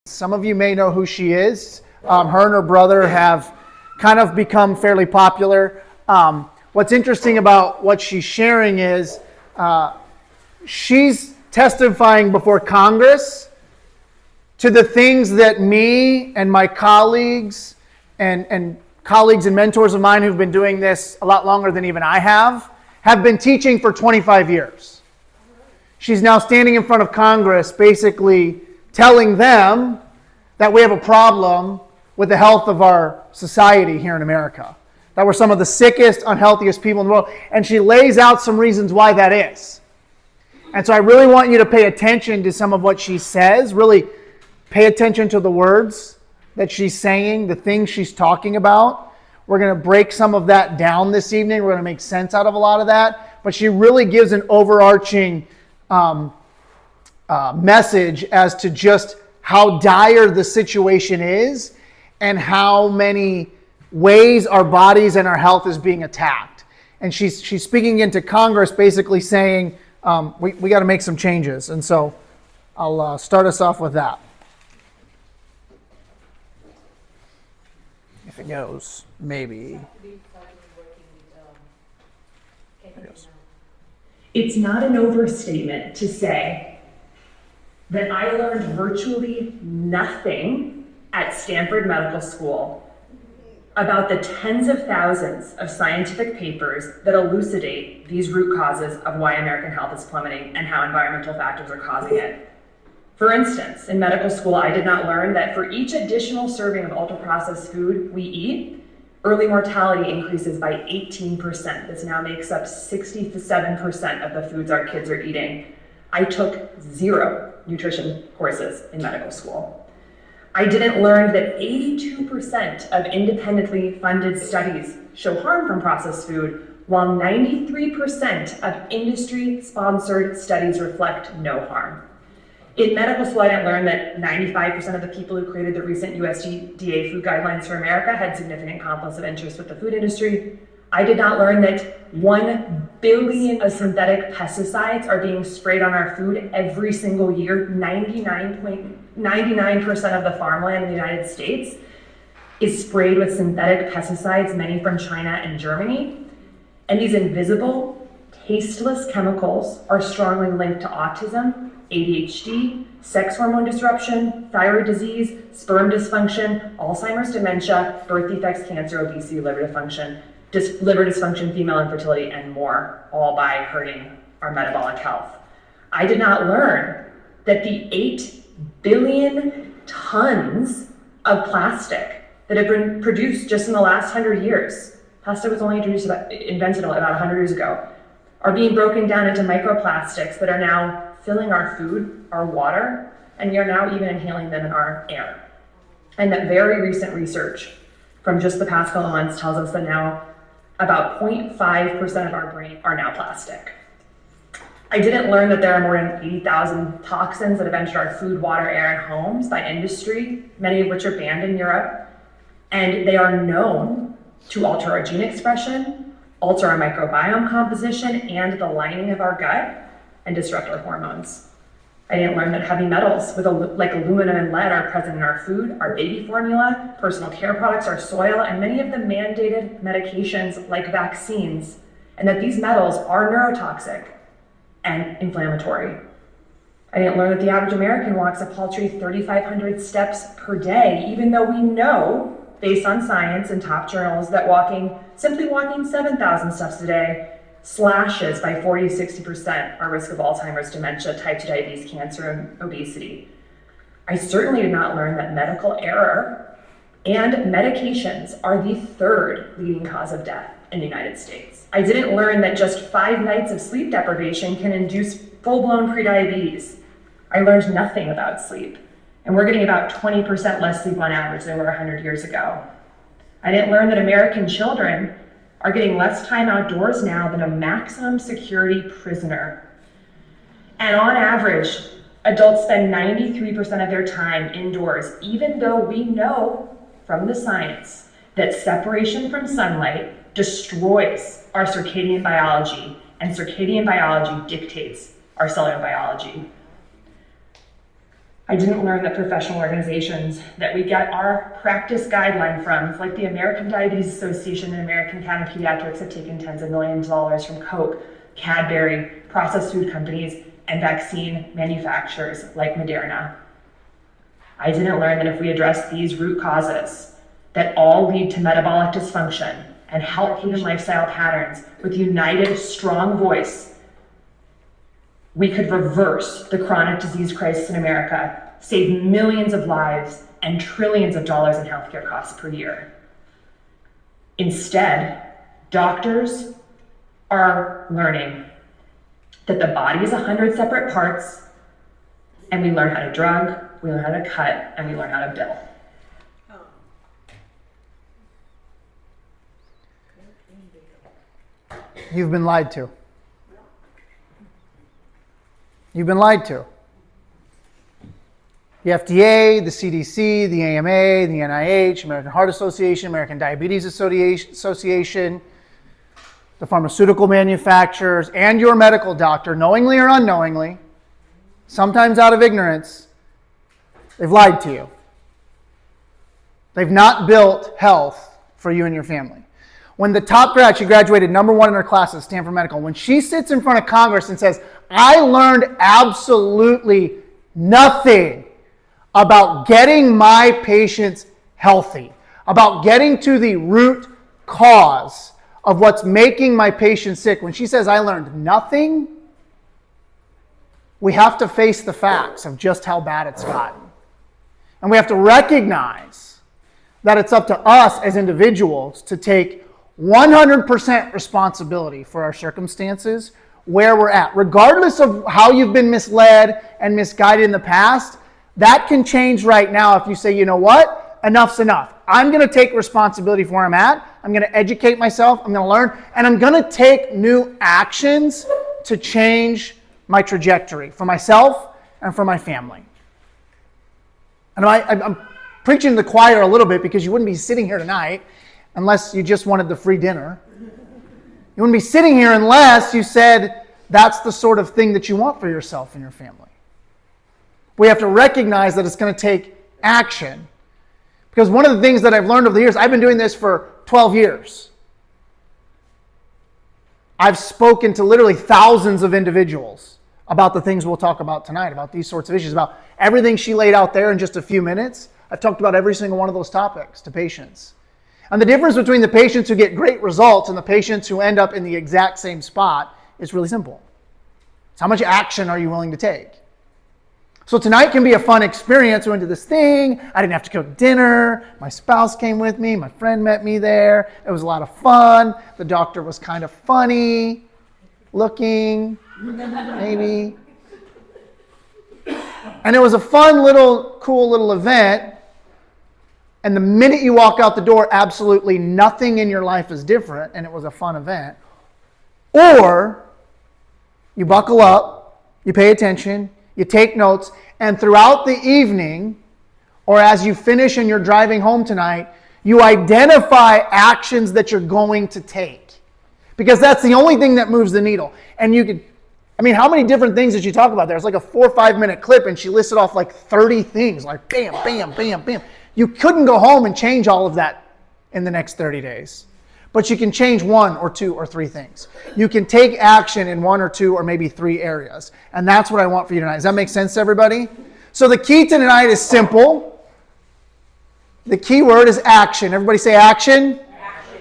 Some of you may know who she is. Her and her brother have kind of become fairly popular. What's interesting about what she's sharing is she's testifying before Congress to the things that me and my colleagues and colleagues and mentors of mine who've been doing this a lot longer than even I have been teaching for 25 years. She's now standing in front of Congress basically telling them that we have a problem with the health of our society here in America. That we're some of the sickest, unhealthiest people in the world. And she lays out some reasons why that is. And so I really want you to pay attention to some of what she says. Really pay attention to the words that she's saying, the things she's talking about. We're going to break some of that down this evening. We're going to make sense out of a lot of that. But she really gives an overarching message as to just how dire the situation is and how many ways our bodies and our health is being attacked. And she's speaking into Congress basically saying, we got to make some changes. And so I'll start us off with that. If it goes, maybe. It's not an overstatement to say that I learned virtually nothing at Stanford Medical School about the tens of thousands of scientific papers that elucidate these root causes of why American health is plummeting and how environmental factors are causing it. For instance, in medical school, I did not learn that for each additional serving of ultra-processed food we eat, early mortality increases by 18%. This now makes up 67% of the foods our kids are eating. I took 0 nutrition courses in medical school. I didn't learn that 82% of independently funded studies show harm from processed food, while 93% of industry-sponsored studies reflect no harm. In medical school, I didn't learn that 95% of the people who created the recent USDA food guidelines for America had significant conflicts of interest with the food industry. I did not learn that 1 billion of synthetic pesticides are being sprayed on our food every single year. 99% of the farmland in the United States is sprayed with synthetic pesticides, many from China and Germany. And these invisible, tasteless chemicals are strongly linked to autism, ADHD, sex hormone disruption, thyroid disease, sperm dysfunction, Alzheimer's, dementia, birth defects, cancer, obesity, liver dysfunction, female infertility, and more, all by hurting our metabolic health. I did not learn that the 8 billion tons of plastic that have been produced just in the last 100 years, plastic was only invented about 100 years ago, are being broken down into microplastics that are now filling our food, our water, and we are now even inhaling them in our air. And that very recent research from just the past couple of months tells us that now about 0.5% of our brain are now plastic. I didn't learn that there are more than 80,000 toxins that have entered our food, water, air, and homes by industry, many of which are banned in Europe. And they are known to alter our gene expression, alter our microbiome composition and the lining of our gut, and disrupt our hormones. I didn't learn that heavy metals like aluminum and lead are present in our food, our baby formula, personal care products, our soil, and many of the mandated medications like vaccines, and that these metals are neurotoxic and inflammatory. I didn't learn that the average American walks a paltry 3,500 steps per day, even though we know, based on science and top journals, that simply walking 7,000 steps a day slashes by 40 to 60% our risk of Alzheimer's, dementia, type 2 diabetes, cancer, and obesity. I certainly did not learn that medical error and medications are the 3rd leading cause of death in the United States. I didn't learn that just 5 nights of sleep deprivation can induce full-blown prediabetes. I learned nothing about sleep, and we're getting about 20% less sleep on average than we were 100 years ago. I didn't learn that American children are getting less time outdoors now than a maximum security prisoner. And on average, adults spend 93% of their time indoors, even though we know from the science that separation from sunlight destroys our circadian biology, and circadian biology dictates our cellular biology. I didn't learn that professional organizations that we get our practice guideline from, like the American Diabetes Association and American Academy of Pediatrics, have taken tens of millions of dollars from Coke, Cadbury, processed food companies, and vaccine manufacturers like Moderna. I didn't learn that if we address these root causes that all lead to metabolic dysfunction and health and lifestyle patterns with united, strong voice, we could reverse the chronic disease crisis in America, save millions of lives and trillions of dollars in healthcare costs per year. Instead, doctors are learning that the body is 100 separate parts, and we learn how to drug, we learn how to cut, and we learn how to bill. You've been lied to. You've been lied to. The FDA, the CDC, the AMA, the NIH, American Heart Association, American Diabetes Association, the pharmaceutical manufacturers, and your medical doctor, knowingly or unknowingly, sometimes out of ignorance, they've lied to you. They've not built health for you and your family. When the top grad, she graduated #1 in her class at Stanford Medical, when she sits in front of Congress and says, I learned absolutely nothing about getting my patients healthy, about getting to the root cause of what's making my patients sick. When she says, I learned nothing, we have to face the facts of just how bad it's gotten. And we have to recognize that it's up to us as individuals to take 100% responsibility for our circumstances, where we're at. Regardless of how you've been misled and misguided in the past, that can change right now if you say, you know what, enough's enough. I'm going to take responsibility for where I'm at. I'm going to educate myself. I'm going to learn. And I'm going to take new actions to change my trajectory for myself and for my family. And I'm preaching to the choir a little bit because you wouldn't be sitting here tonight unless you just wanted the free dinner. You wouldn't be sitting here unless you said that's the sort of thing that you want for yourself and your family. We have to recognize that it's going to take action. Because one of the things that I've learned over the years, I've been doing this for 12 years. I've spoken to literally thousands of individuals about the things we'll talk about tonight, about these sorts of issues, about everything she laid out there in just a few minutes. I've talked about every single one of those topics to patients. And the difference between the patients who get great results and the patients who end up in the exact same spot is really simple. It's how much action are you willing to take? So tonight can be a fun experience. We went to this thing. I didn't have to cook dinner. My spouse came with me. My friend met me there. It was a lot of fun. The doctor was kind of funny looking, maybe. And it was a fun little, cool little event. And the minute you walk out the door, absolutely nothing in your life is different, and it was a fun event. Or you buckle up, you pay attention, you take notes, and throughout the evening, or as you finish and you're driving home tonight, you identify actions that you're going to take. Because that's the only thing that moves the needle. And you could, how many different things did she talk about there? It's like a 4 or 5 minute clip, and she listed off like 30 things, like bam, bam, bam, bam. You couldn't go home and change all of that in the next 30 days. But you can change 1 or 2 or 3 things. You can take action in 1 or 2 or maybe 3 areas. And that's what I want for you tonight. Does that make sense to everybody? So the key to tonight is simple. The key word is action. Everybody say action.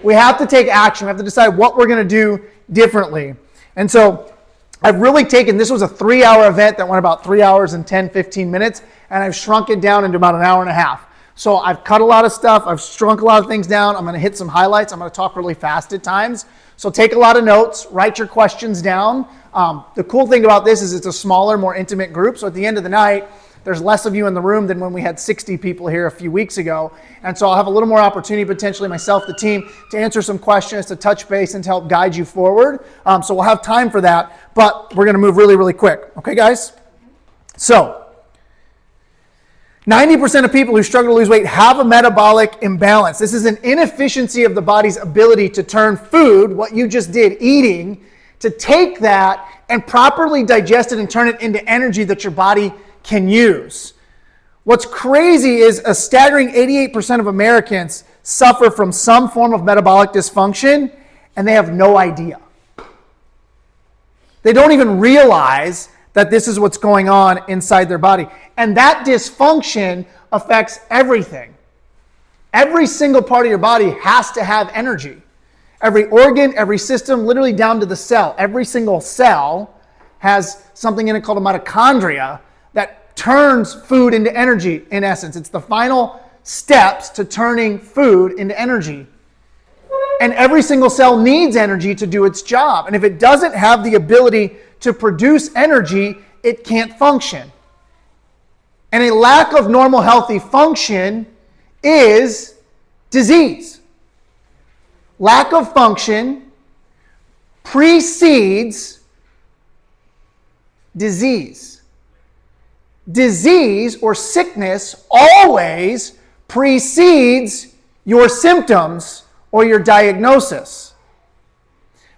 We have to take action. We have to decide what we're going to do differently. And so I've really taken, this was a 3-hour event that went about 3 hours and 10, 15 minutes, and I've shrunk it down into about an hour and a half. So I've cut a lot of stuff. I've shrunk a lot of things down. I'm going to hit some highlights. I'm going to talk really fast at times. So take a lot of notes. Write your questions down. The cool thing about this is it's a smaller, more intimate group. So at the end of the night, there's less of you in the room than when we had 60 people here a few weeks ago. And so I'll have a little more opportunity, potentially myself, the team, to answer some questions, to touch base, and to help guide you forward. So we'll have time for that. But we're going to move really, really quick. Okay, guys? So 90% of people who struggle to lose weight have a metabolic imbalance. This is an inefficiency of the body's ability to turn food, what you just did, eating, to take that and properly digest it and turn it into energy that your body can use. What's crazy is a staggering 88% of Americans suffer from some form of metabolic dysfunction, and they have no idea. They don't even realize that this is what's going on inside their body. And that dysfunction affects everything. Every single part of your body has to have energy. Every organ, every system, literally down to the cell. Every single cell has something in it called a mitochondria that turns food into energy, in essence. It's the final steps to turning food into energy. And every single cell needs energy to do its job. And if it doesn't have the ability to produce energy, it can't function. And a lack of normal, healthy function is disease. Lack of function precedes disease. Disease or sickness always precedes your symptoms or your diagnosis.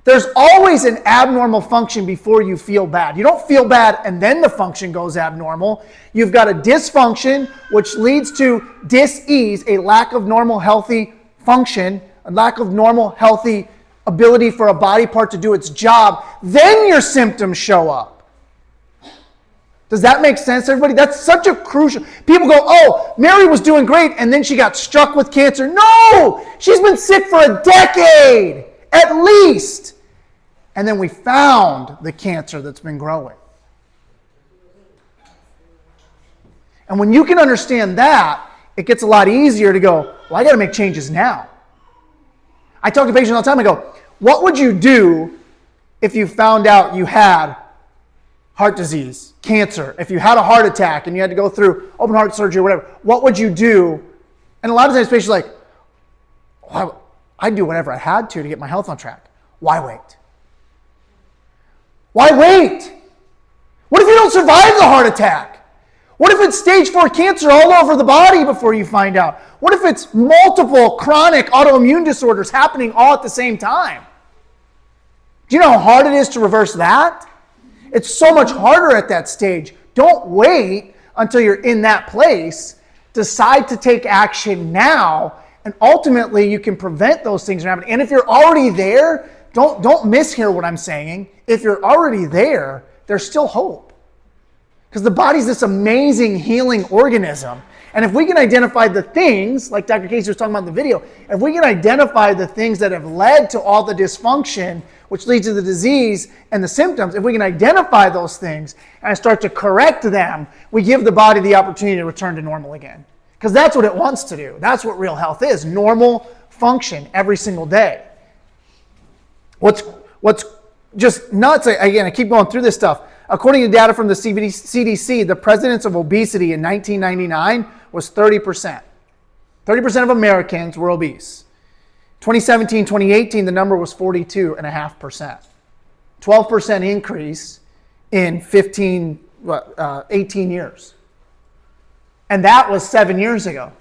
There's always an abnormal function before you feel bad. You don't feel bad and then the function goes abnormal. You've got a dysfunction which leads to dis-ease, a lack of normal healthy function, a lack of normal healthy ability for a body part to do its job. Then your symptoms show up. Does that make sense, everybody? That's such a crucial... People go, oh, Mary was doing great and then she got struck with cancer. No! She's been sick for a decade, at least. And then we found the cancer that's been growing. And when you can understand that, it gets a lot easier to go, well, I got to make changes now. I talk to patients all the time. I go, what would you do if you found out you had heart disease, cancer, if you had a heart attack and you had to go through open heart surgery or whatever? What would you do? And a lot of times patients are like, well, I'd do whatever I had to get my health on track. Why wait? Why wait? What if you don't survive the heart attack? What if it's stage 4 cancer all over the body before you find out? What if it's multiple chronic autoimmune disorders happening all at the same time? Do you know how hard it is to reverse that? It's so much harder at that stage. Don't wait until you're in that place. Decide to take action now, and ultimately you can prevent those things from happening. And if you're already there, don't mishear what I'm saying. If you're already there, there's still hope. Because the body's this amazing healing organism. And if we can identify the things, like Dr. Casey was talking about in the video, if we can identify the things that have led to all the dysfunction, which leads to the disease and the symptoms, if we can identify those things and start to correct them, we give the body the opportunity to return to normal again. Because that's what it wants to do. That's what real health is, normal function every single day. What's just nuts, again, I keep going through this stuff. According to data from the CDC, the prevalence of obesity in 1999 was 30%. 30% of Americans were obese. 2017, 2018, the number was 42.5%. 12% increase in 18 years. And that was 7 years ago.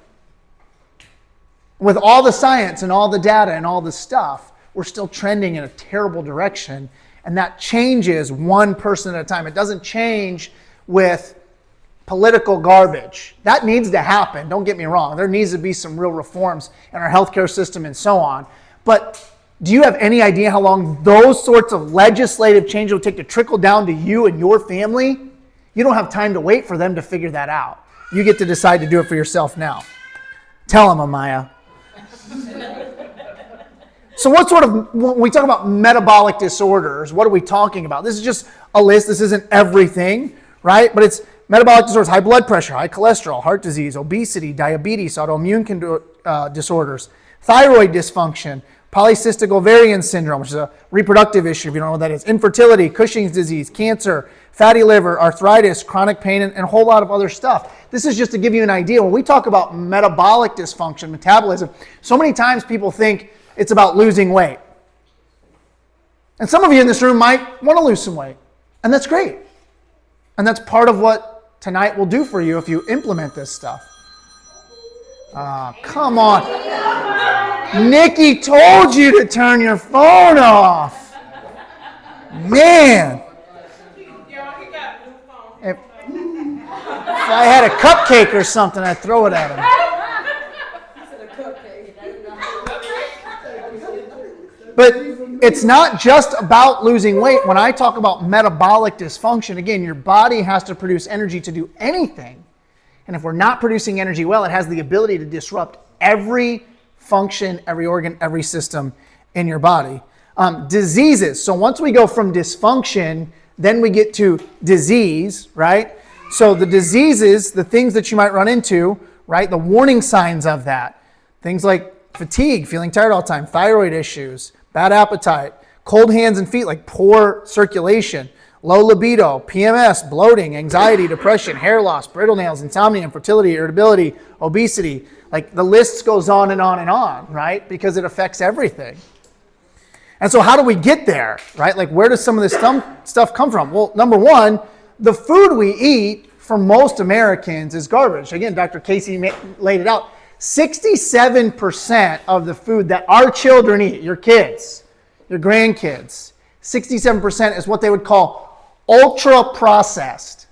With all the science and all the data and all the stuff, we're still trending in a terrible direction. And that changes one person at a time. It doesn't change with political garbage. That needs to happen. Don't get me wrong. There needs to be some real reforms in our healthcare system and so on. But do you have any idea how long those sorts of legislative changes will take to trickle down to you and your family? You don't have time to wait for them to figure that out. You get to decide to do it for yourself now. Tell them, Amaya. So what sort of, when we talk about metabolic disorders, what are we talking about? This is just a list. This isn't everything, right? But it's metabolic disorders: high blood pressure, high cholesterol, heart disease, obesity, diabetes, autoimmune disorders, thyroid dysfunction, polycystic ovarian syndrome, which is a reproductive issue, if you don't know what that is, infertility, Cushing's disease, cancer, fatty liver, arthritis, chronic pain, and a whole lot of other stuff. This is just to give you an idea. When we talk about metabolic dysfunction, metabolism, so many times people think it's about losing weight. And some of you in this room might want to lose some weight. And that's great. And that's part of what tonight will do for you if you implement this stuff. Come on. Nikki told you to turn your phone off. Man. I had a cupcake or something, I'd throw it at him. But it's not just about losing weight. When I talk about metabolic dysfunction, again, your body has to produce energy to do anything. And if we're not producing energy well, it has the ability to disrupt every function, every organ, every system in your body. Diseases. So once we go from dysfunction, then we get to disease, right? So the diseases, the things that you might run into, right? The warning signs of that. Things like fatigue, feeling tired all the time, thyroid issues, bad appetite, cold hands and feet, like poor circulation, low libido, PMS, bloating, anxiety, depression, hair loss, brittle nails, insomnia, infertility, irritability, obesity. Like the list goes on and on and on, right? Because it affects everything. And so how do we get there, right? Like where does some of this stuff come from? Well, number one, the food we eat for most Americans is garbage. Again, Dr. Casey laid it out. 67% of the food that our children eat, your kids, your grandkids, 67% is what they would call ultra processed.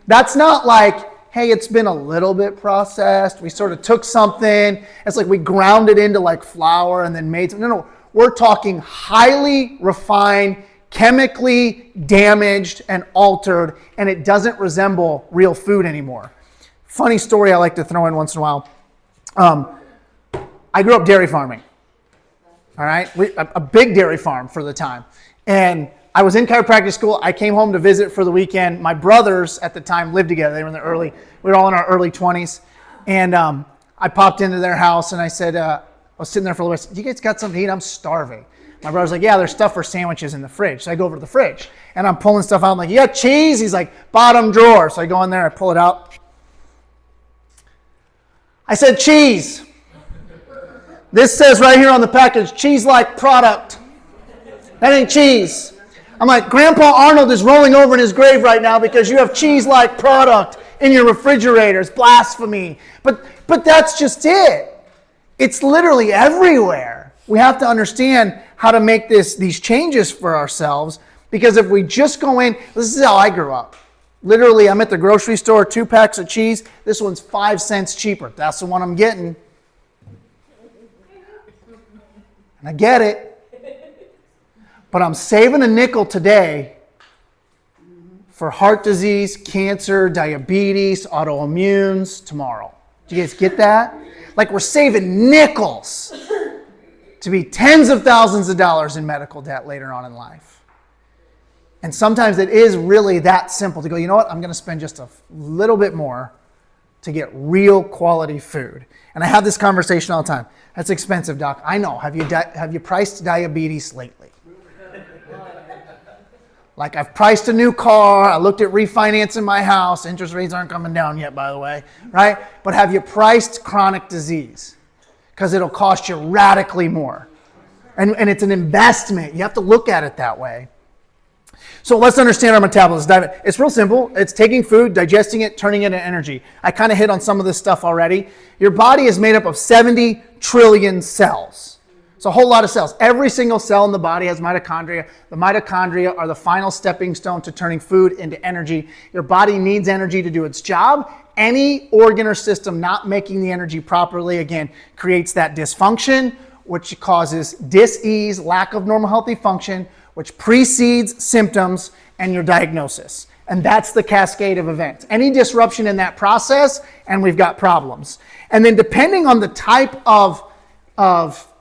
That's not like, hey, it's been a little bit processed. We sort of took something. It's like we ground it into like flour and then made something. No. We're talking highly refined, chemically damaged and altered, and it doesn't resemble real food anymore. Funny story I like to throw in once in a while. I grew up dairy farming, all right? A big dairy farm for the time. And I was in chiropractic school. I came home to visit for the weekend. My brothers at the time lived together. They were we were all in our early 20s. And I popped into their house and I said, I was sitting there for a little bit. You guys got something to eat? I'm starving. My brother's like, yeah, there's stuff for sandwiches in the fridge. So I go over to the fridge and I'm pulling stuff out. I'm like, you got cheese? He's like, bottom drawer. So I go in there, I pull it out. I said, cheese. This says right here on the package, cheese-like product. That ain't cheese. I'm like, Grandpa Arnold is rolling over in his grave right now because you have cheese-like product in your refrigerator. It's blasphemy. But that's just it. It's literally everywhere. We have to understand how to make these changes for ourselves, because if we just go in, this is how I grew up. Literally, I'm at the grocery store, 2 packs of cheese. This one's 5 cents cheaper. That's the one I'm getting. And I get it. But I'm saving a nickel today for heart disease, cancer, diabetes, autoimmunes tomorrow. Do you guys get that? Like we're saving nickels to be tens of thousands of dollars in medical debt later on in life. And sometimes it is really that simple to go, you know what, I'm going to spend just a little bit more to get real quality food. And I have this conversation all the time. That's expensive, Doc. I know. Have you priced diabetes lately? Like I've priced a new car. I looked at refinancing my house. Interest rates aren't coming down yet, by the way, right? But have you priced chronic disease? Because it'll cost you radically more. And it's an investment. You have to look at it that way. So let's understand our metabolism. It's real simple. It's taking food, digesting it, turning it into energy. I kind of hit on some of this stuff already. Your body is made up of 70 trillion cells. It's a whole lot of cells. Every single cell in the body has mitochondria. The mitochondria are the final stepping stone to turning food into energy. Your body needs energy to do its job. Any organ or system not making the energy properly, again, creates that dysfunction, which causes dis-ease, lack of normal healthy function, which precedes symptoms and your diagnosis. And that's the cascade of events. Any disruption in that process, and we've got problems. And then depending on the type of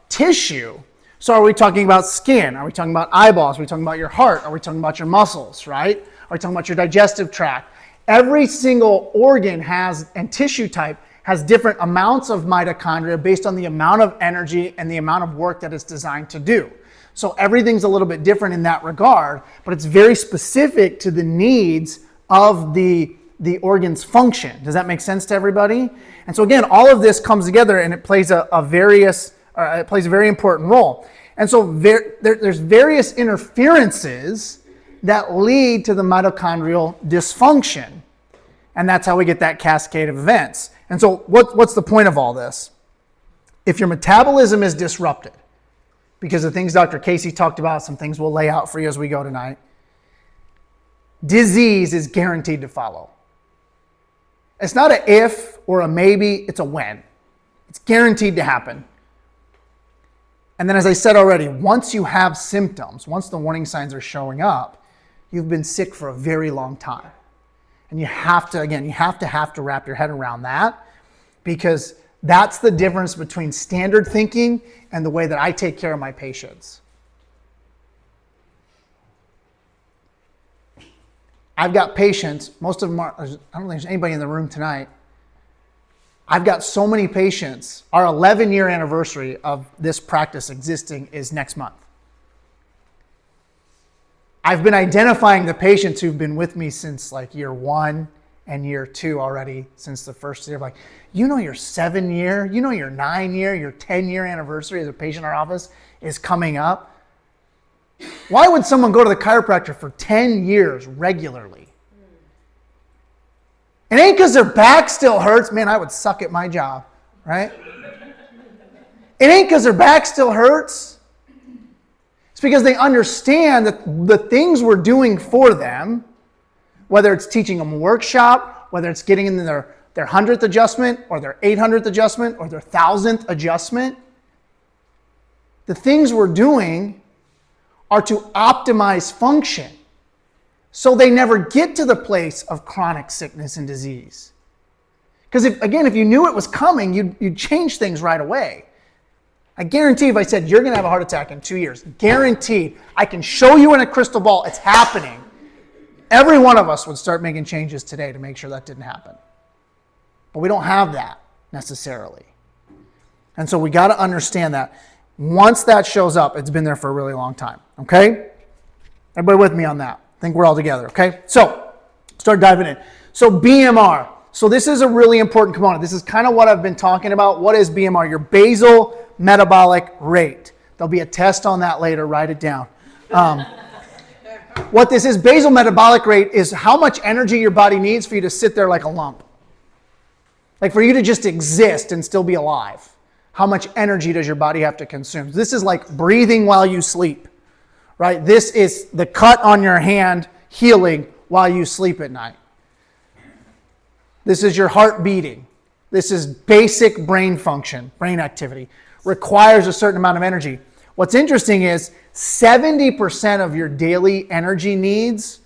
tissue, so are we talking about skin? Are we talking about eyeballs? Are we talking about your heart? Are we talking about your muscles, right? Are we talking about your digestive tract? Every single organ and tissue type has different amounts of mitochondria based on the amount of energy and the amount of work that it's designed to do. So everything's a little bit different in that regard, but it's very specific to the needs of the organ's function. Does that make sense to everybody? And so again, all of this comes together and it plays a very important role. And so there's various interferences that lead to the mitochondrial dysfunction. And that's how we get that cascade of events. And so what's the point of all this? If your metabolism is disrupted, because the things Dr. Casey talked about, some things we'll lay out for you as we go tonight, disease is guaranteed to follow. It's not a if or a maybe, it's a when. It's guaranteed to happen. And then as I said already, once you have symptoms, once the warning signs are showing up, you've been sick for a very long time. And you have to wrap your head around that, because that's the difference between standard thinking and the way that I take care of my patients. I've got patients, most of them are, I don't think there's anybody in the room tonight. I've got so many patients. Our 11-year anniversary of this practice existing is next month. I've been identifying the patients who've been with me since like year 1 and year 2 already, since the first year. Like, you know, your 7-year, you know, your 9-year, your 10-year anniversary as a patient in our office is coming up. Why would someone go to the chiropractor for 10 years regularly? It ain't because their back still hurts. Man, I would suck at my job, right? It ain't because their back still hurts. It's because they understand that the things we're doing for them, whether it's teaching them a workshop, whether it's getting in their 100th adjustment or their 800th adjustment or their 1,000th adjustment, the things we're doing are to optimize function so they never get to the place of chronic sickness and disease. Because if you knew it was coming, you'd change things right away. I guarantee if I said, you're going to have a heart attack in 2 years, guaranteed, I can show you in a crystal ball, it's happening. Every one of us would start making changes today to make sure that didn't happen. But we don't have that necessarily. And so we got to understand that. Once that shows up, it's been there for a really long time. Okay? Everybody with me on that? I think we're all together. Okay? So, start diving in. So, BMR. So, this is a really important component. This is kind of what I've been talking about. What is BMR? Your basal metabolic rate. There'll be a test on that later. Write it down. What this is, basal metabolic rate, is how much energy your body needs for you to sit there like a lump. Like for you to just exist and still be alive. How much energy does your body have to consume? This is like breathing while you sleep, right? This is the cut on your hand healing while you sleep at night. This is your heart beating. This is basic brain function, brain activity. Requires a certain amount of energy. What's interesting is 70% of your daily energy needs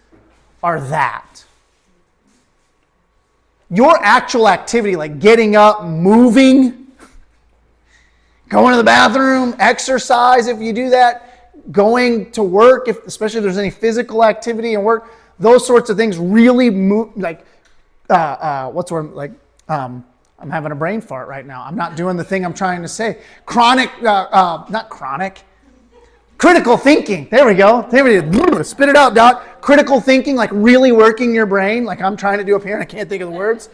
are that. Your actual activity, like getting up, moving, going to the bathroom, exercise if you do that, going to work, especially if there's any physical activity and work, those sorts of things really move, like, I'm having a brain fart right now. I'm not doing the thing I'm trying to say. Critical thinking. There we go. Spit it out, Doc. Critical thinking, like really working your brain, like I'm trying to do up here and I can't think of the words.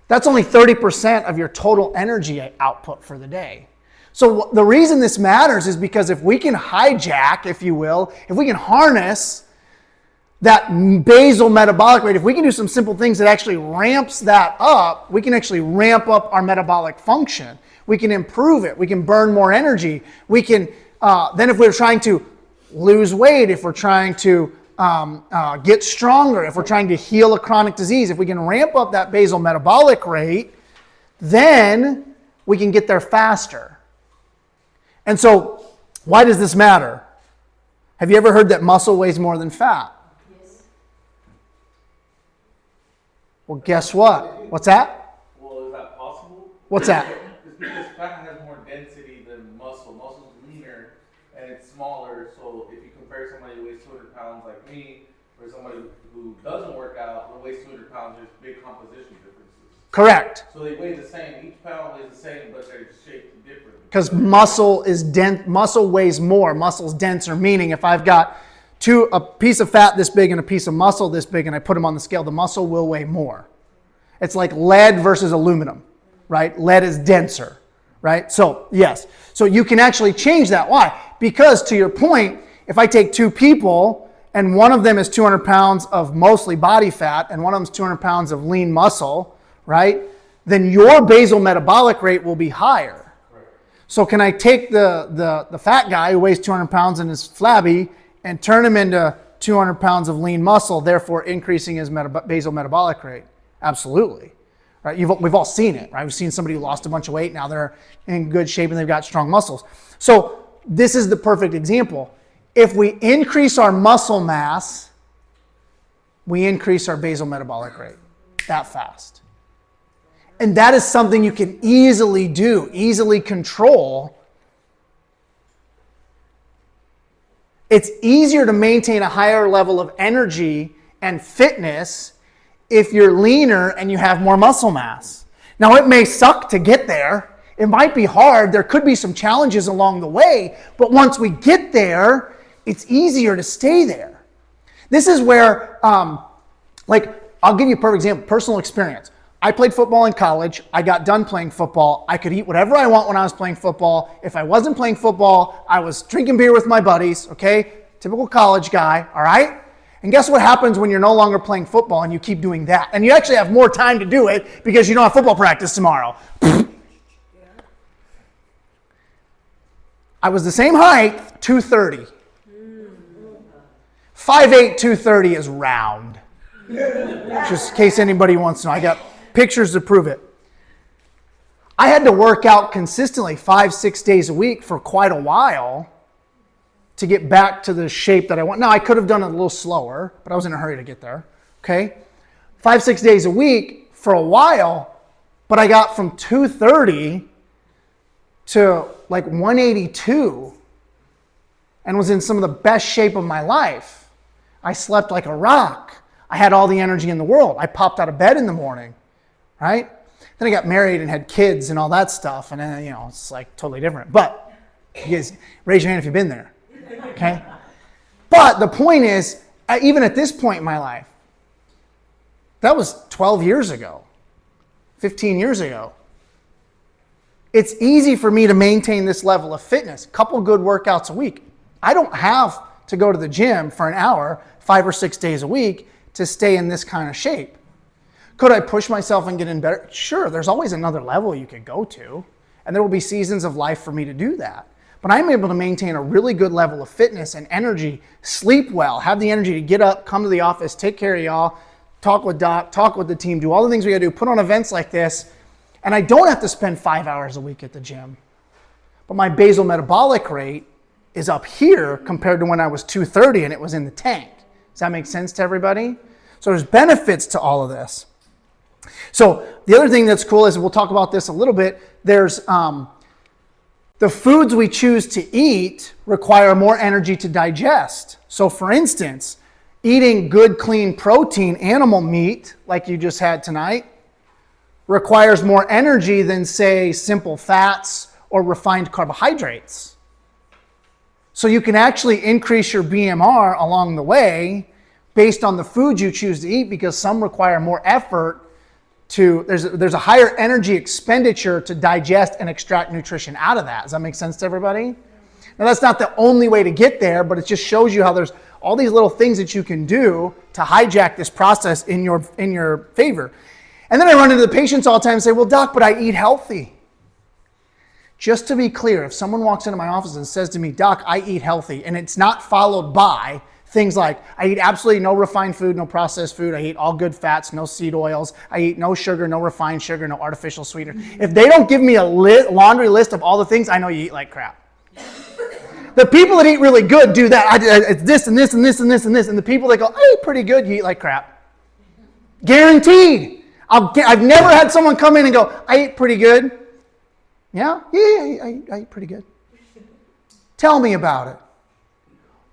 That's only 30% of your total energy output for the day. So the reason this matters is because if we can hijack, if you will, if we can harness that basal metabolic rate, if we can do some simple things that actually ramps that up, we can actually ramp up our metabolic function. We can improve it. We can burn more energy. We can, then if we're trying to lose weight, if we're trying to get stronger, if we're trying to heal a chronic disease, if we can ramp up that basal metabolic rate, then we can get there faster. And so, why does this matter? Have you ever heard that muscle weighs more than fat? Yes. Well, guess what? What's that? Well, is that possible? What's that? It's because fat has more density than muscle. Muscle's leaner and it's smaller. So if you compare somebody who weighs 200 pounds like me or somebody who doesn't work out who weighs 200 pounds, there's big composition differences. Correct. So they weigh the same. Each pound weighs the same, but they're shaped differently. Because muscle is dense. Muscle weighs more. Muscle's denser. Meaning, if I've got a piece of fat this big and a piece of muscle this big, and I put them on the scale, the muscle will weigh more. It's like lead versus aluminum, right? Lead is denser, right? So yes. So you can actually change that. Why? Because to your point, if I take two people and one of them is 200 pounds of mostly body fat and one of them is 200 pounds of lean muscle, right? Then your basal metabolic rate will be higher. So can I take the fat guy who weighs 200 pounds and is flabby and turn him into 200 pounds of lean muscle, therefore increasing his basal metabolic rate? Absolutely. Right? We've all seen it, right? We've seen somebody who lost a bunch of weight, now they're in good shape and they've got strong muscles. So this is the perfect example. If we increase our muscle mass, we increase our basal metabolic rate that fast. And that is something you can easily do, easily control. It's easier to maintain a higher level of energy and fitness if you're leaner and you have more muscle mass. Now, it may suck to get there. It might be hard. There could be some challenges along the way. But once we get there, it's easier to stay there. This is where, I'll give you a perfect example, personal experience. I played football in college. I got done playing football. I could eat whatever I want when I was playing football. If I wasn't playing football, I was drinking beer with my buddies, okay? Typical college guy, all right? And guess what happens when you're no longer playing football and you keep doing that? And you actually have more time to do it because you don't have football practice tomorrow. I was the same height, 230. 5'8", 230 is round. Just in case anybody wants to know. I got pictures to prove it. I had to work out consistently 5-6 days a week for quite a while to get back to the shape that I want. Now, I could have done it a little slower, but I was in a hurry to get there, okay? 5-6 days a week for a while, but I got from 230 to like 182 and was in some of the best shape of my life. I slept like a rock. I had all the energy in the world. I popped out of bed in the morning, right? Then I got married and had kids and all that stuff, and then, it's like totally different. But you guys, raise your hand if you've been there, okay? But the point is, even at this point in my life, that was 12 years ago, 15 years ago. It's easy for me to maintain this level of fitness, a couple good workouts a week. I don't have to go to the gym for an hour, 5 or 6 days a week to stay in this kind of shape. Could I push myself and get in better? Sure, there's always another level you could go to, and there will be seasons of life for me to do that. But I'm able to maintain a really good level of fitness and energy, sleep well, have the energy to get up, come to the office, take care of y'all, talk with Doc, talk with the team, do all the things we gotta do, put on events like this, and I don't have to spend 5 hours a week at the gym. But my basal metabolic rate is up here compared to when I was 230 and it was in the tank. Does that make sense to everybody? So there's benefits to all of this. So the other thing that's cool is, we'll talk about this a little bit, there's the foods we choose to eat require more energy to digest. So for instance, eating good, clean protein, animal meat, like you just had tonight, requires more energy than, say, simple fats or refined carbohydrates. So you can actually increase your BMR along the way based on the food you choose to eat, because some require more effort there's a higher energy expenditure to digest and extract nutrition out of that. Does that make sense to everybody? Now, that's not the only way to get there, but it just shows you how there's all these little things that you can do to hijack this process in your favor. And then I run into the patients all the time and say, well, Doc, but I eat healthy. Just to be clear, if someone walks into my office and says to me, Doc, I eat healthy, and it's not followed by things like, I eat absolutely no refined food, no processed food, I eat all good fats, no seed oils, I eat no sugar, no refined sugar, no artificial sweetener. If they don't give me a laundry list of all the things, I know you eat like crap. The people that eat really good do that. It's this and this and this and this and this. And the people that go, I eat pretty good, you eat like crap. Guaranteed. I've never had someone come in and go, I eat pretty good. Yeah, I eat pretty good. Tell me about it.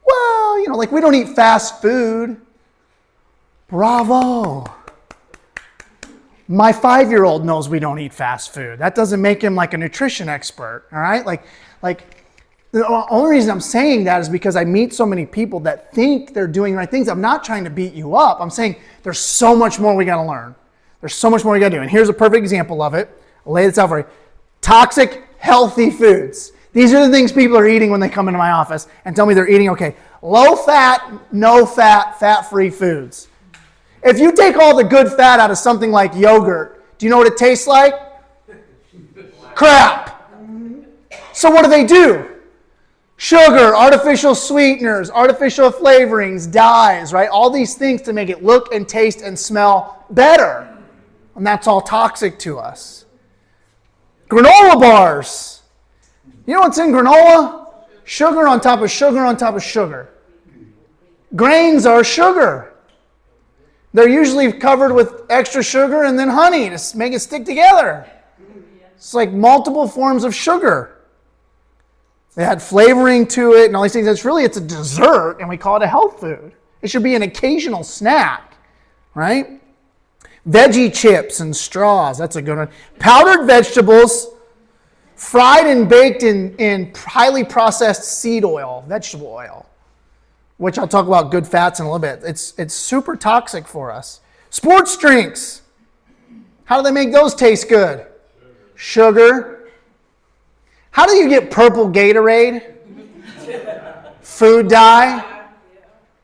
Well, we don't eat fast food. Bravo. My 5-year-old knows we don't eat fast food. That doesn't make him like a nutrition expert, all right? Like the only reason I'm saying that is because I meet so many people that think they're doing the right things. I'm not trying to beat you up. I'm saying there's so much more we got to learn. There's so much more we got to do. And here's a perfect example of it. I'll lay this out for you. Toxic, healthy foods. These are the things people are eating when they come into my office and tell me they're eating okay. Low fat, no fat, fat-free foods. If you take all the good fat out of something like yogurt, do you know what it tastes like? Crap. So what do? Sugar, artificial sweeteners, artificial flavorings, dyes, right? All these things to make it look and taste and smell better. and that's all toxic to us. Granola bars. You know what's in granola? Sugar on top of sugar on top of sugar. Grains are sugar. They're usually covered with extra sugar and then honey to make it stick together. It's like multiple forms of sugar. They add flavoring to it and all these things. It's a dessert, and we call it a health food. It should be an occasional snack, right? Veggie chips and straws. That's a good one. Powdered vegetables, fried and baked in highly processed seed oil, vegetable oil, which I'll talk about good fats in a little bit. It's super toxic for us. Sports drinks. How do they make those taste good? Sugar. How do you get purple Gatorade? Food dye.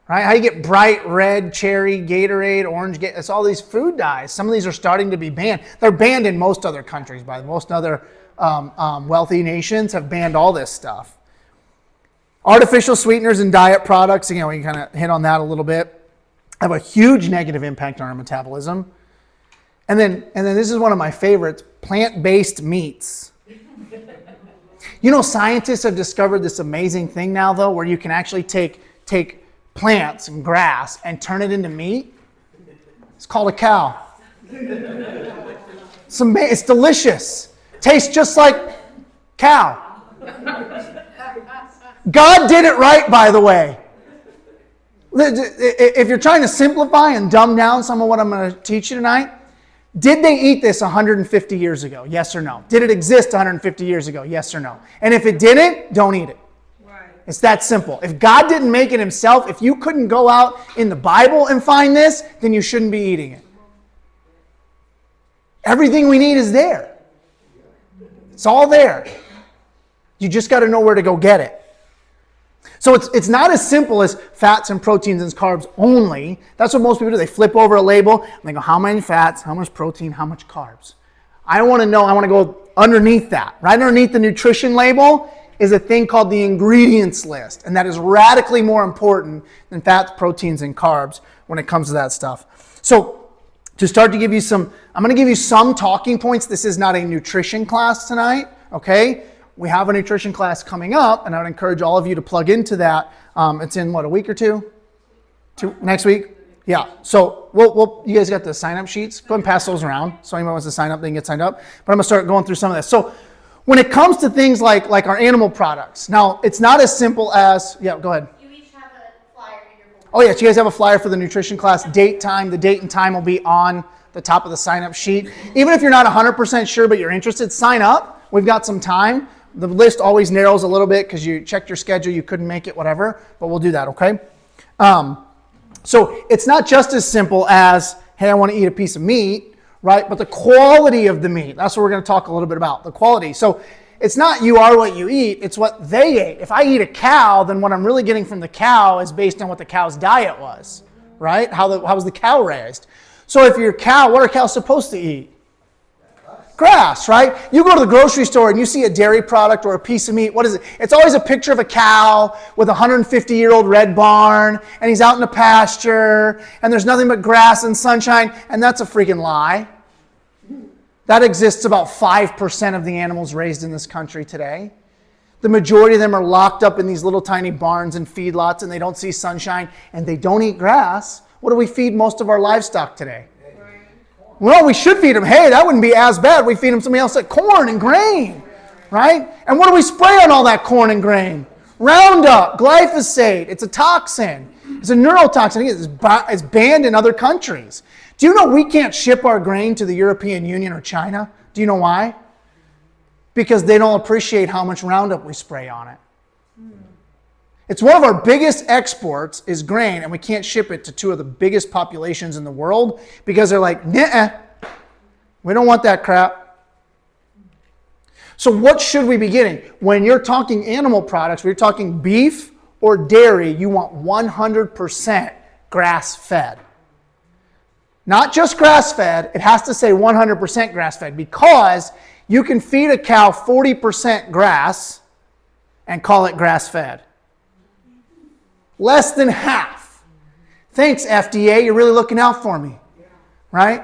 Right? How do you get bright red cherry Gatorade, orange Gatorade? It's all these food dyes. Some of these are starting to be banned. They're banned in most other countries. By most other wealthy nations have banned all this stuff. Artificial sweeteners and diet products. Again, we can kind of hit on that a little bit. Have a huge negative impact on our metabolism. And then this is one of my favorites: plant-based meats. You know, scientists have discovered this amazing thing now, though, where you can actually take plants and grass and turn it into meat. It's called a cow. It's delicious. Tastes just like cow. God did it right, by the way. If you're trying to simplify and dumb down some of what I'm going to teach you tonight, did they eat this 150 years ago? Yes or no? Did it exist 150 years ago? Yes or no? And if it didn't, don't eat it. Right. It's that simple. If God didn't make it himself, if you couldn't go out in the Bible and find this, then you shouldn't be eating it. Everything we need is there. It's all there. You just got to know where to go get it. So it's not as simple as fats and proteins and carbs only. That's what most people do. They flip over a label and they go, how many fats, how much protein, how much carbs? I want to go underneath that. Right underneath the nutrition label is a thing called the ingredients list. And that is radically more important than fats, proteins, and carbs when it comes to that stuff. So to start to give you I'm going to give you some talking points. This is not a nutrition class tonight, okay? We have a nutrition class coming up, and I would encourage all of you to plug into that. It's in, a week or two? Next week? Yeah. So you guys got the sign-up sheets? Go ahead and pass those around. So anyone wants to sign up, they can get signed up. But I'm going to start going through some of this. So when it comes to things like our animal products, now it's not as simple as, yeah, go ahead. You each have a flyer in your book. Oh, yes, you guys have a flyer for the nutrition class. The date and time will be on the top of the sign-up sheet. Even if you're not 100% sure, but you're interested, sign up. We've got some time. The list always narrows a little bit because you checked your schedule, you couldn't make it, whatever, but we'll do that, okay? So it's not just as simple as, hey, I want to eat a piece of meat, right? But the quality of the meat, that's what we're going to talk a little bit about, the quality. So it's not you are what you eat, it's what they ate. If I eat a cow, then what I'm really getting from the cow is based on what the cow's diet was, right? How was the cow raised? So if you're a cow, what are cows supposed to eat? Grass, right? You go to the grocery store and you see a dairy product or a piece of meat. What is it? It's always a picture of a cow with a 150-year-old red barn, and he's out in the pasture, and there's nothing but grass and sunshine, and that's a freaking lie. That exists about 5% of the animals raised in this country today. The majority of them are locked up in these little tiny barns and feedlots, and they don't see sunshine, and they don't eat grass. What do we feed most of our livestock today? Well, we should feed them hay. That wouldn't be as bad. We feed them something else like corn and grain, right? And what do we spray on all that corn and grain? Roundup, glyphosate. It's a toxin. It's a neurotoxin. It's banned in other countries. Do you know we can't ship our grain to the European Union or China? Do you know why? Because they don't appreciate how much Roundup we spray on it. It's one of our biggest exports is grain, and we can't ship it to two of the biggest populations in the world because they're like, nah, we don't want that crap. So what should we be getting? When you're talking animal products, when you're talking beef or dairy, you want 100% grass-fed. Not just grass-fed, it has to say 100% grass-fed because you can feed a cow 40% grass and call it grass-fed. Less than half. Thanks, FDA. You're really looking out for me. Right?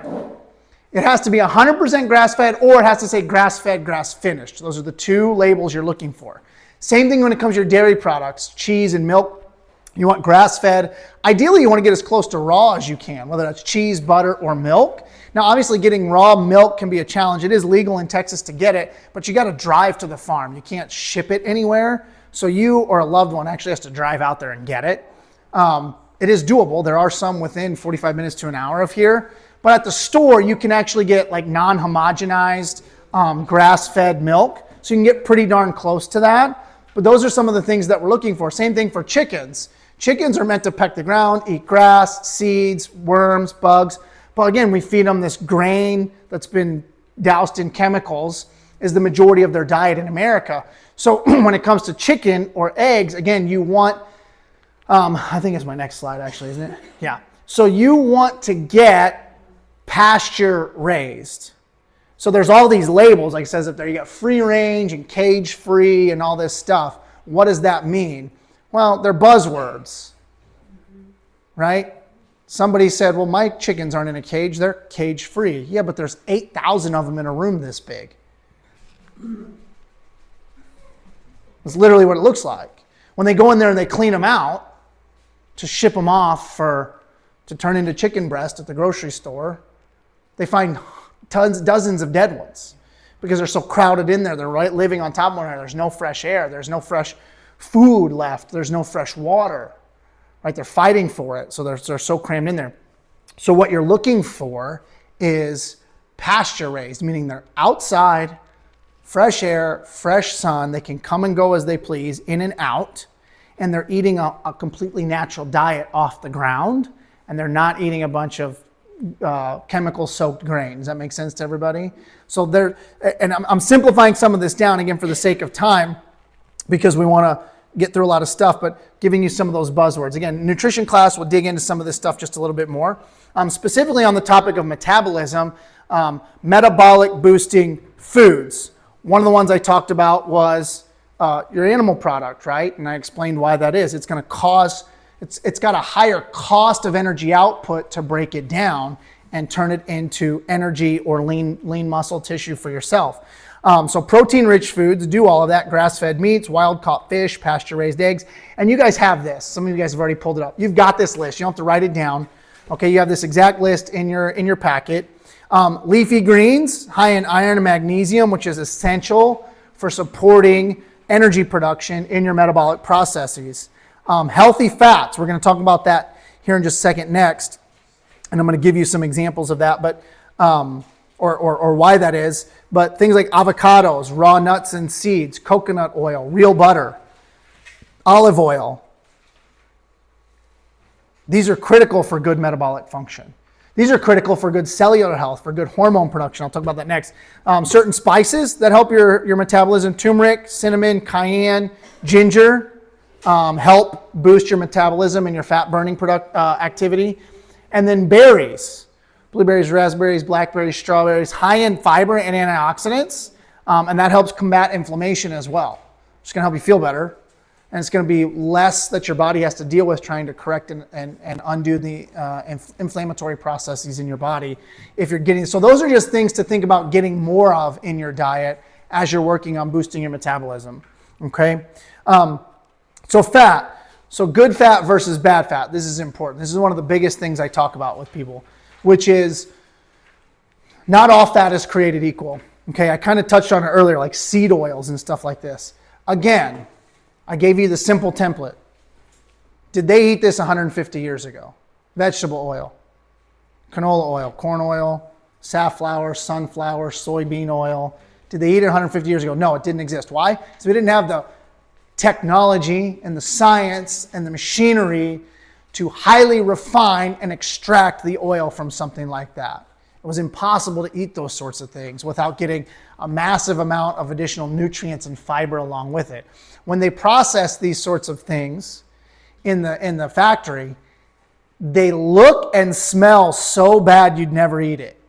It has to be 100% grass-fed, or it has to say grass-fed, grass-finished. Those are the two labels you're looking for. Same thing when it comes to your dairy products, cheese and milk. You want grass-fed. Ideally, you want to get as close to raw as you can, whether that's cheese, butter, or milk. Now, obviously, getting raw milk can be a challenge. It is legal in Texas to get it, but you got to drive to the farm. You can't ship it anywhere. So you or a loved one actually has to drive out there and get it. It is doable. There are some within 45 minutes to an hour of here. But at the store, you can actually get like non-homogenized grass-fed milk. So you can get pretty darn close to that. But those are some of the things that we're looking for. Same thing for chickens. Chickens are meant to peck the ground, eat grass, seeds, worms, bugs. But again, we feed them this grain that's been doused in chemicals is the majority of their diet in America. So when it comes to chicken or eggs, again, you want, I think it's my next slide actually, isn't it? Yeah. So you want to get pasture raised. So there's all these labels, like it says up there, you got free range and cage free and all this stuff. What does that mean? Well, they're buzzwords, right? Somebody said, well, my chickens aren't in a cage, they're cage free. Yeah, but there's 8,000 of them in a room this big. That's literally what it looks like. When they go in there and they clean them out to ship them off to turn into chicken breast at the grocery store, they find dozens of dead ones because they're so crowded in there. They're living on top of one another. There's no fresh air. There's no fresh food left. There's no fresh water. Right? They're fighting for it, so they're so crammed in there. So what you're looking for is pasture raised, meaning they're outside, fresh air, fresh sun. They can come and go as they please, in and out, and they're eating a completely natural diet off the ground, and they're not eating a bunch of chemical-soaked grain. Does that make sense to everybody? So and I'm simplifying some of this down again for the sake of time, because we want to get through a lot of stuff, but giving you some of those buzzwords. Again, nutrition class will dig into some of this stuff just a little bit more. Specifically on the topic of metabolism, metabolic boosting foods. One of the ones I talked about was your animal product, right? And I explained why that is. It's going to cause, it's got a higher cost of energy output to break it down and turn it into energy or lean muscle tissue for yourself. So protein-rich foods do all of that. Grass-fed meats, wild-caught fish, pasture-raised eggs. And you guys have this. Some of you guys have already pulled it up. You've got this list. You don't have to write it down. Okay, you have this exact list in your packet. Leafy greens, high in iron and magnesium, which is essential for supporting energy production in your metabolic processes. Healthy fats. We're going to talk about that here in just a second next. And I'm going to give you some examples of that, but or why that is. But things like avocados, raw nuts and seeds, coconut oil, real butter, olive oil. These are critical for good metabolic function. These are critical for good cellular health, for good hormone production. I'll talk about that next. Certain spices that help your metabolism, turmeric, cinnamon, cayenne, ginger, help boost your metabolism and your fat burning activity. And then berries. Blueberries, raspberries, blackberries, strawberries, high in fiber and antioxidants, and that helps combat inflammation as well. It's going to help you feel better, and it's going to be less that your body has to deal with trying to correct and undo the inflammatory processes in your body if you're getting. So those are just things to think about getting more of in your diet as you're working on boosting your metabolism. Okay, so fat. So good fat versus bad fat. This is important. This is one of the biggest things I talk about with people, which is not all fat is created equal. Okay, I kind of touched on it earlier, like seed oils and stuff like this. Again, I gave you the simple template. Did they eat this 150 years ago? Vegetable oil, canola oil, corn oil, safflower, sunflower, soybean oil. Did they eat it 150 years ago? No, it didn't exist. Why? Because we didn't have the technology and the science and the machinery to highly refine and extract the oil from something like that. It was impossible to eat those sorts of things without getting a massive amount of additional nutrients and fiber along with it. When they process these sorts of things in the factory, they look and smell so bad you'd never eat it.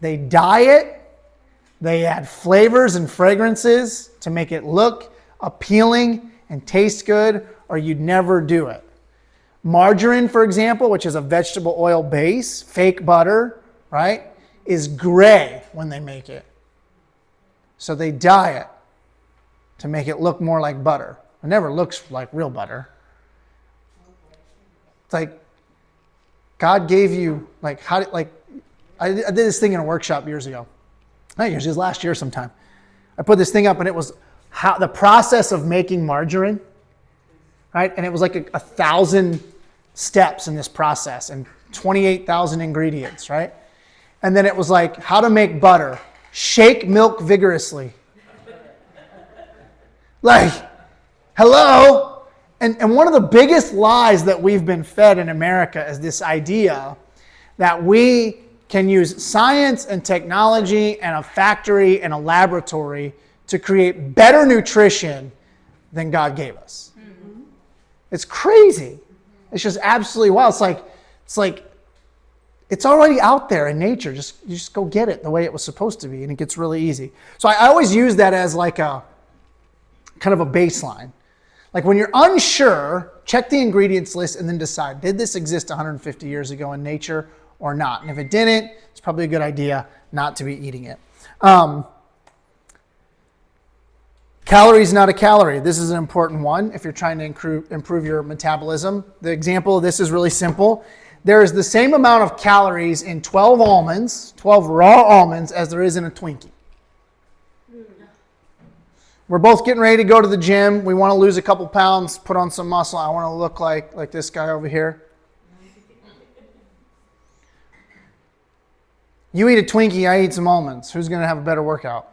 They dye it, they add flavors and fragrances to make it look appealing and taste good, or you'd never do it. Margarine, for example, which is a vegetable oil base, fake butter, right, is gray when they make it. So they dye it to make it look more like butter. It never looks like real butter. It's like God gave you, I did this thing in a workshop years ago. I think it was last year sometime. I put this thing up and it was how the process of making margarine, right? And it was like 1,000 steps in this process and 28,000 ingredients, right? And then it was like how to make butter. Shake milk vigorously. Like, hello? And one of the biggest lies that we've been fed in America is this idea that we can use science and technology and a factory and a laboratory to create better nutrition than God gave us. Mm-hmm. It's crazy. It's just absolutely wild. It's like it's already out there in nature. You just go get it the way it was supposed to be, and it gets really easy. So I always use that as like a kind of a baseline. Like when you're unsure, check the ingredients list and then decide, did this exist 150 years ago in nature or not? And if it didn't, it's probably a good idea not to be eating it. Calories, not a calorie. This is an important one if you're trying to improve your metabolism. The example of this is really simple. There is the same amount of calories in 12 almonds, 12 raw almonds, as there is in a Twinkie. We're both getting ready to go to the gym. We want to lose a couple pounds, put on some muscle. I want to look like this guy over here. You eat a Twinkie, I eat some almonds. Who's going to have a better workout?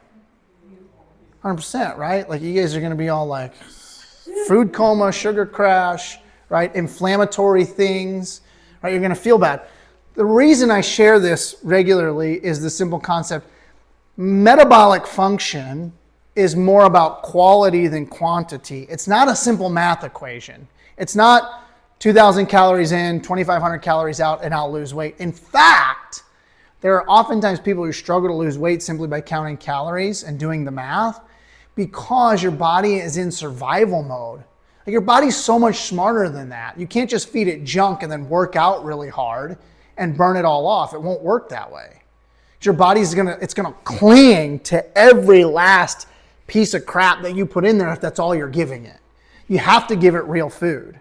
100%, right? Like you guys are going to be all like food coma, sugar crash, right? Inflammatory things, right? You're going to feel bad. The reason I share this regularly is the simple concept. Metabolic function is more about quality than quantity. It's not a simple math equation. It's not 2,000 calories in, 2,500 calories out, and I'll lose weight. In fact, there are oftentimes people who struggle to lose weight simply by counting calories and doing the math because your body is in survival mode. Like your body's so much smarter than that. You can't just feed it junk and then work out really hard and burn it all off. It won't work that way. Your body's gonna cling to every last piece of crap that you put in there if that's all you're giving it. You have to give it real food,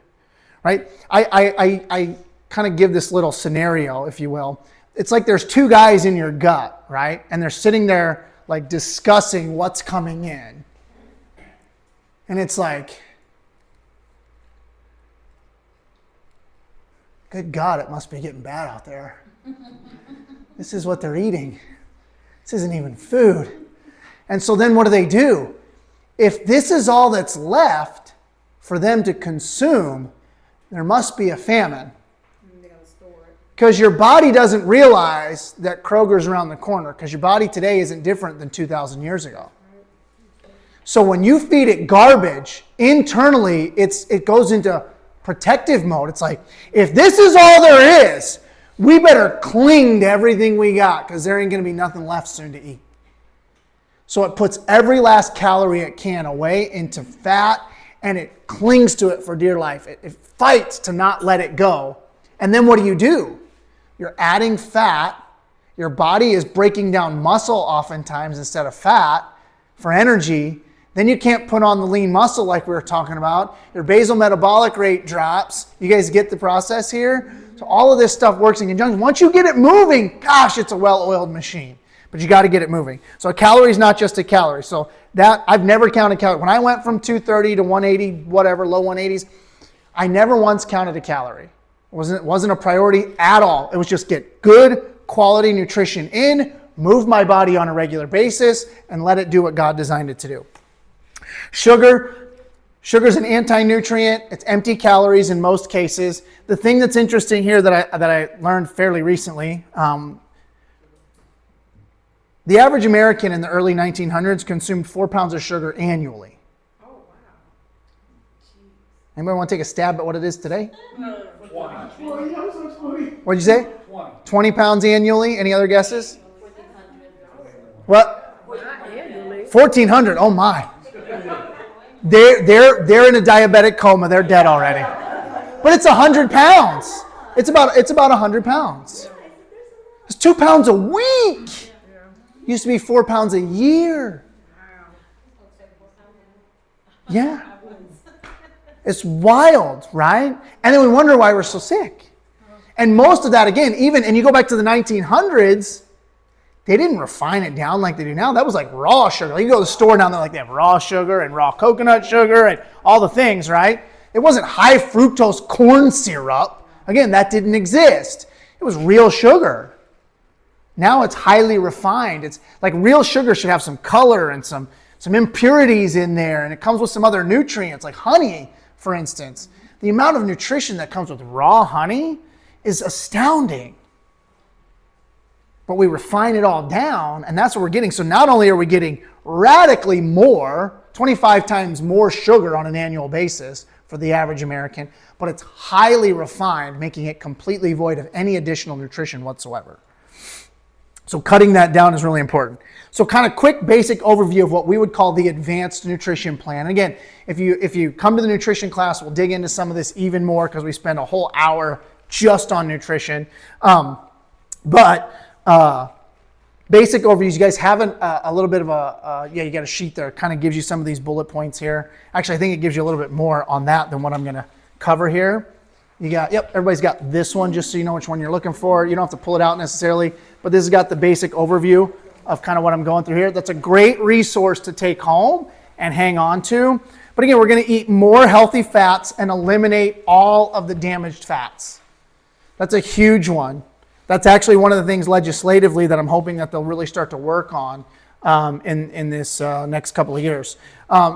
right? I kind of give this little scenario, if you will. It's like there's two guys in your gut, right? And they're sitting there like discussing what's coming in. And it's like, good God, it must be getting bad out there. This is what they're eating. This isn't even food. And so then what do? If this is all that's left for them to consume, there must be a famine. Because your body doesn't realize that Kroger's around the corner, because your body today isn't different than 2,000 years ago. So when you feed it garbage, internally it goes into protective mode. It's like, if this is all there is, we better cling to everything we got because there ain't going to be nothing left soon to eat. So it puts every last calorie it can away into fat and it clings to it for dear life. It fights to not let it go. And then what do? You're adding fat. Your body is breaking down muscle oftentimes instead of fat for energy. Then you can't put on the lean muscle like we were talking about. Your basal metabolic rate drops. You guys get the process here? So all of this stuff works in conjunction. Once you get it moving, gosh, it's a well-oiled machine. But you got to get it moving. So a calorie is not just a calorie. So that I've never counted calories. When I went from 230 to 180, whatever, low 180s, I never once counted a calorie. It wasn't a priority at all. It was just get good quality nutrition in, move my body on a regular basis, and let it do what God designed it to do. Sugar's an anti-nutrient. It's empty calories in most cases. The thing that's interesting here that I learned fairly recently, the average American in the early 1900s consumed 4 pounds of sugar annually. Oh, wow. Anybody want to take a stab at what it is today? 20. What'd you say? 20. 20 pounds annually. Any other guesses? 1,400. What? 1,400. Oh my. They're in a diabetic coma. They're dead already. But it's 100 pounds. It's about 100 pounds. It's 2 pounds a week. Used to be 4 pounds a year. Yeah. It's wild, right? And then we wonder why we're so sick. And most of that, again, and you go back to the 1900s, they didn't refine it down like they do now. That was like raw sugar. Like you go to the store now, they're like, they have raw sugar and raw coconut sugar and all the things, right? It wasn't high fructose corn syrup. Again, that didn't exist. It was real sugar. Now it's highly refined. It's like real sugar should have some color and some impurities in there, and it comes with some other nutrients, like honey, for instance. The amount of nutrition that comes with raw honey is astounding. But we refine it all down, and that's what we're getting. So not only are we getting radically more, 25 times more sugar on an annual basis for the average American, but it's highly refined, making it completely void of any additional nutrition whatsoever. So cutting that down is really important. So kind of quick basic overview of what we would call the advanced nutrition plan. And again, if you come to the nutrition class, we'll dig into some of this even more because we spend a whole hour just on nutrition. Basic overviews, you guys have a little bit of you got a sheet there. It kind of gives you some of these bullet points here. Actually, I think it gives you a little bit more on that than what I'm going to cover here. Everybody's got this one just so you know which one you're looking for. You don't have to pull it out necessarily, but this has got the basic overview of kind of what I'm going through here. That's a great resource to take home and hang on to. But again, we're going to eat more healthy fats and eliminate all of the damaged fats. That's a huge one. That's actually one of the things legislatively that I'm hoping that they'll really start to work on in this next couple of years.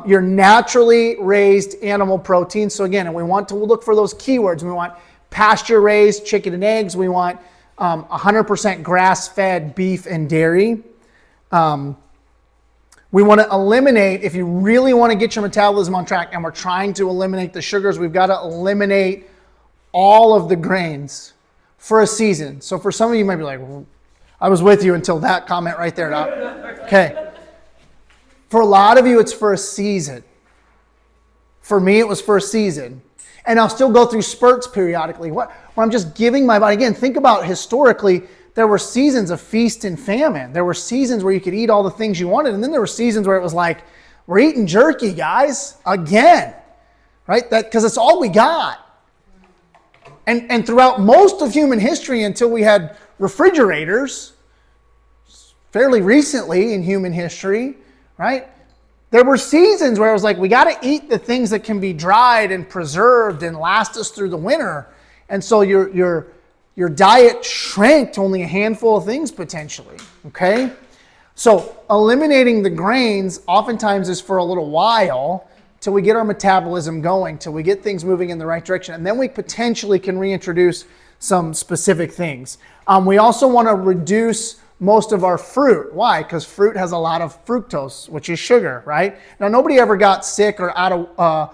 Your naturally raised animal protein. So again, and we want to look for those keywords. We want pasture-raised chicken and eggs. We want 100% grass-fed beef and dairy. We want to eliminate, if you really want to get your metabolism on track, and we're trying to eliminate the sugars, we've got to eliminate all of the grains for a season. So for some of you might be like, I was with you until that comment right there. Okay. For a lot of you, it's for a season. For me, it was for a season. And I'll still go through spurts periodically where I'm just giving my body. Again, think about historically, there were seasons of feast and famine. There were seasons where you could eat all the things you wanted. And then there were seasons where it was like, we're eating jerky, guys, again. Right? Because it's all we got. And throughout most of human history, until we had refrigerators, fairly recently in human history, right? There were seasons where it was like, we got to eat the things that can be dried and preserved and last us through the winter. And so your diet shrank to only a handful of things potentially, okay? So eliminating the grains oftentimes is for a little while, till we get our metabolism going, till we get things moving in the right direction. And then we potentially can reintroduce some specific things. We also want to reduce most of our fruit. Why? Because fruit has a lot of fructose, which is sugar, right? Now, nobody ever got sick or out of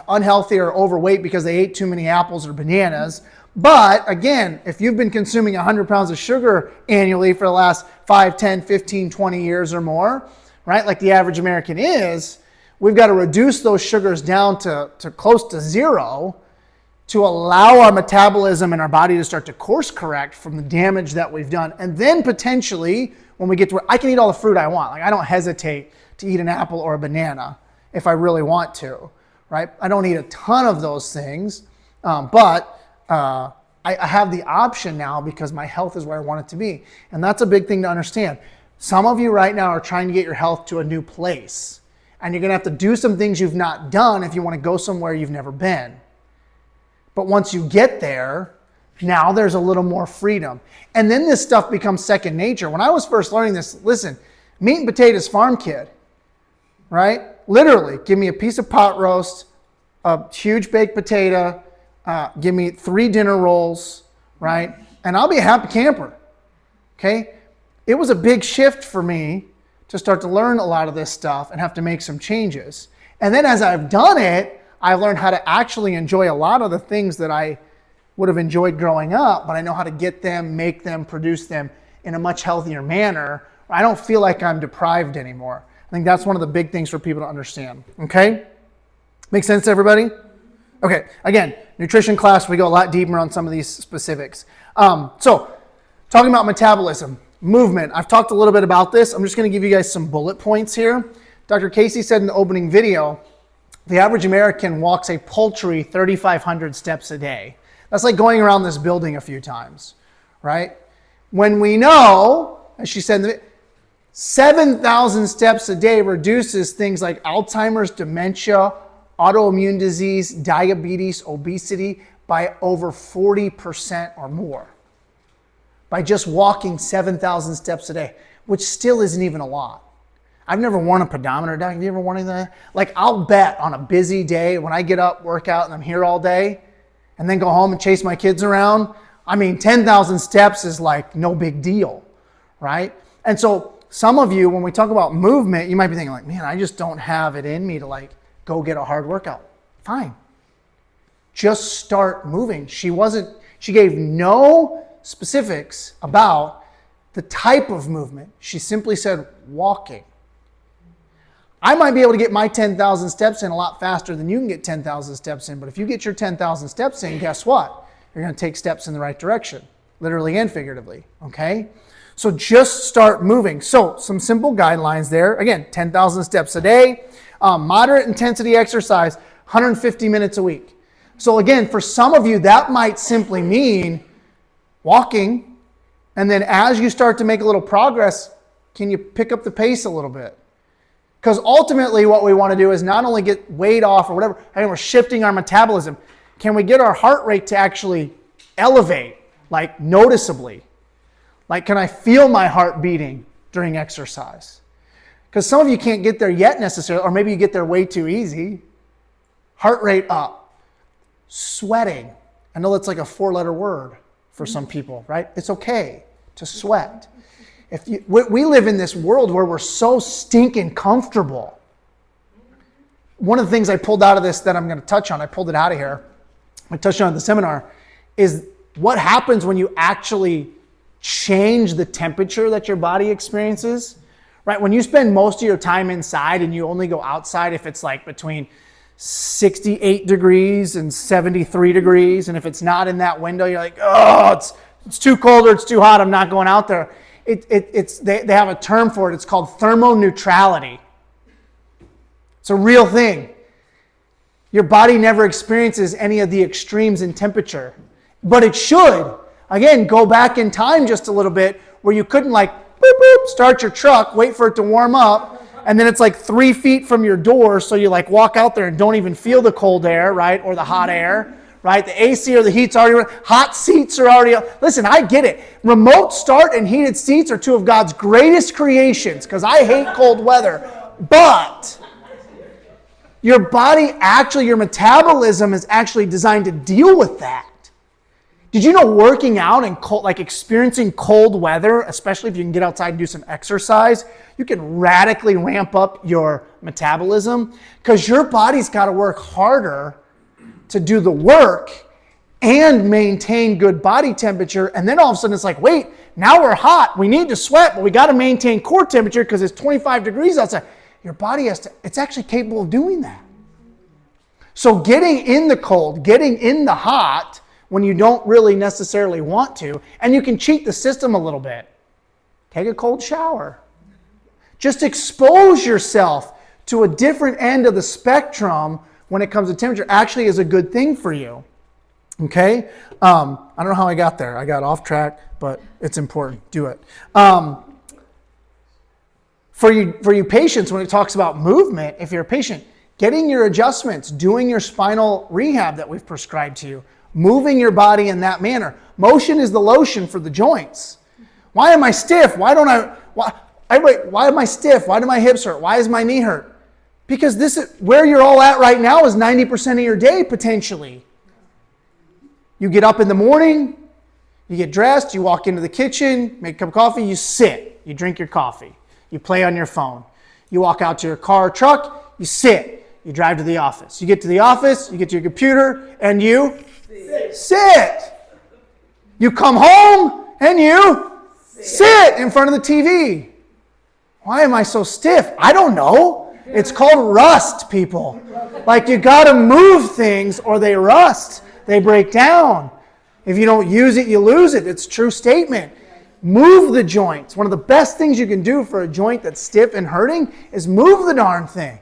unhealthy or overweight because they ate too many apples or bananas. But again, if you've been consuming 100 pounds of sugar annually for the last 5, 10, 15, 20 years or more, right? Like the average American is, we've got to reduce those sugars down to close to zero to allow our metabolism and our body to start to course correct from the damage that we've done. And then potentially, when we get to where I can eat all the fruit I want, like I don't hesitate to eat an apple or a banana if I really want to, right? I don't eat a ton of those things, but I have the option now because my health is where I want it to be. And that's a big thing to understand. Some of you right now are trying to get your health to a new place. And you're going to have to do some things you've not done if you want to go somewhere you've never been. But once you get there, now there's a little more freedom. And then this stuff becomes second nature. When I was first learning this, listen, meat and potatoes farm kid, right? Literally, give me a piece of pot roast, a huge baked potato, give me 3 dinner rolls, right? And I'll be a happy camper, okay? It was a big shift for me to start to learn a lot of this stuff and have to make some changes. And then as I've done it, I've learned how to actually enjoy a lot of the things that I would have enjoyed growing up, but I know how to get them, make them, produce them in a much healthier manner. I don't feel like I'm deprived anymore. I think that's one of the big things for people to understand, okay? Make sense to everybody? Okay, again, nutrition class, we go a lot deeper on some of these specifics. So Talking about metabolism, movement. I've talked a little bit about this. I'm just going to give you guys some bullet points here. Dr. Casey said in the opening video, the average American walks a paltry 3,500 steps a day. That's like going around this building a few times, right? When we know, as she said, 7,000 steps a day reduces things like Alzheimer's, dementia, autoimmune disease, diabetes, obesity by over 40% or more. By just walking 7,000 steps a day, which still isn't even a lot. I've never worn a pedometer. Doc, have you ever worn anything like that? Like, I'll bet on a busy day when I get up, work out, and I'm here all day, and then go home and chase my kids around, 10,000 steps is like no big deal, right? And so some of you, when we talk about movement, you might be thinking like, man, I just don't have it in me to like go get a hard workout. Fine. Just start moving. She gave no specifics about the type of movement. She simply said walking. I might be able to get my 10,000 steps in a lot faster than you can get 10,000 steps in, but if you get your 10,000 steps in, guess what? You're going to take steps in the right direction, literally and figuratively, okay? So just start moving. So some simple guidelines there. Again, 10,000 steps a day, moderate intensity exercise, 150 minutes a week. So again, for some of you, that might simply mean walking, and then as you start to make a little progress, can you pick up the pace a little bit? Because ultimately what we want to do is not only get weight off or whatever, we're shifting our metabolism. Can we get our heart rate to actually elevate, like noticeably? Like, can I feel my heart beating during exercise? Because some of you can't get there yet necessarily, or maybe you get there way too easy. Heart rate up. Sweating. I know that's like a 4-letter word for some people, right? It's okay to sweat. We live in this world where we're so stinking comfortable. One of the things I pulled out of this that I'm going to touch on, I pulled it out of here, I touched on at the seminar, is what happens when you actually change the temperature that your body experiences, right? When you spend most of your time inside and you only go outside if it's like between 68 degrees and 73 degrees, and if it's not in that window, you're like, oh, it's too cold or it's too hot, I'm not going out there. They have a term for it. It's called thermoneutrality. It's a real thing. Your body never experiences any of the extremes in temperature, but it should. Again, go back in time just a little bit where you couldn't like boop, boop, start your truck, wait for it to warm up, and then it's like 3 feet from your door, so you like walk out there and don't even feel the cold air, right, or the hot air. Right? The AC or the heat's already, hot seats are already, listen, I get it. Remote start and heated seats are two of God's greatest creations because I hate cold weather. But your body actually, your metabolism is actually designed to deal with that. Did you know working out and cold, like experiencing cold weather, especially if you can get outside and do some exercise, you can radically ramp up your metabolism because your body's got to work harder to do the work and maintain good body temperature. And then all of a sudden it's like, wait, now we're hot. We need to sweat, but we got to maintain core temperature because it's 25 degrees outside. Your body it's actually capable of doing that. So getting in the cold, getting in the hot when you don't really necessarily want to, and you can cheat the system a little bit. Take a cold shower. Just expose yourself to a different end of the spectrum when it comes to temperature actually is a good thing for you. Okay? I don't know how I got there. I got off track, but it's important. Do it. For you patients, when it talks about movement, if you're a patient, getting your adjustments, doing your spinal rehab that we've prescribed to you, moving your body in that manner. Motion is the lotion for the joints. Why am I stiff? Why am I stiff? Why do my hips hurt? Why does my knee hurt? Because this is where you're all at right now is 90% of your day potentially. You get up in the morning, you get dressed, you walk into the kitchen, make a cup of coffee, you sit, you drink your coffee, you play on your phone. You walk out to your car or truck, you sit, you drive to the office. You get to the office, you get to your computer, and you sit. You come home and you sit in front of the TV. Why am I so stiff? I don't know. It's called rust, people. Like you got to move things or they rust. They break down. If you don't use it, you lose it. It's a true statement. Move the joints. One of the best things you can do for a joint that's stiff and hurting is move the darn thing.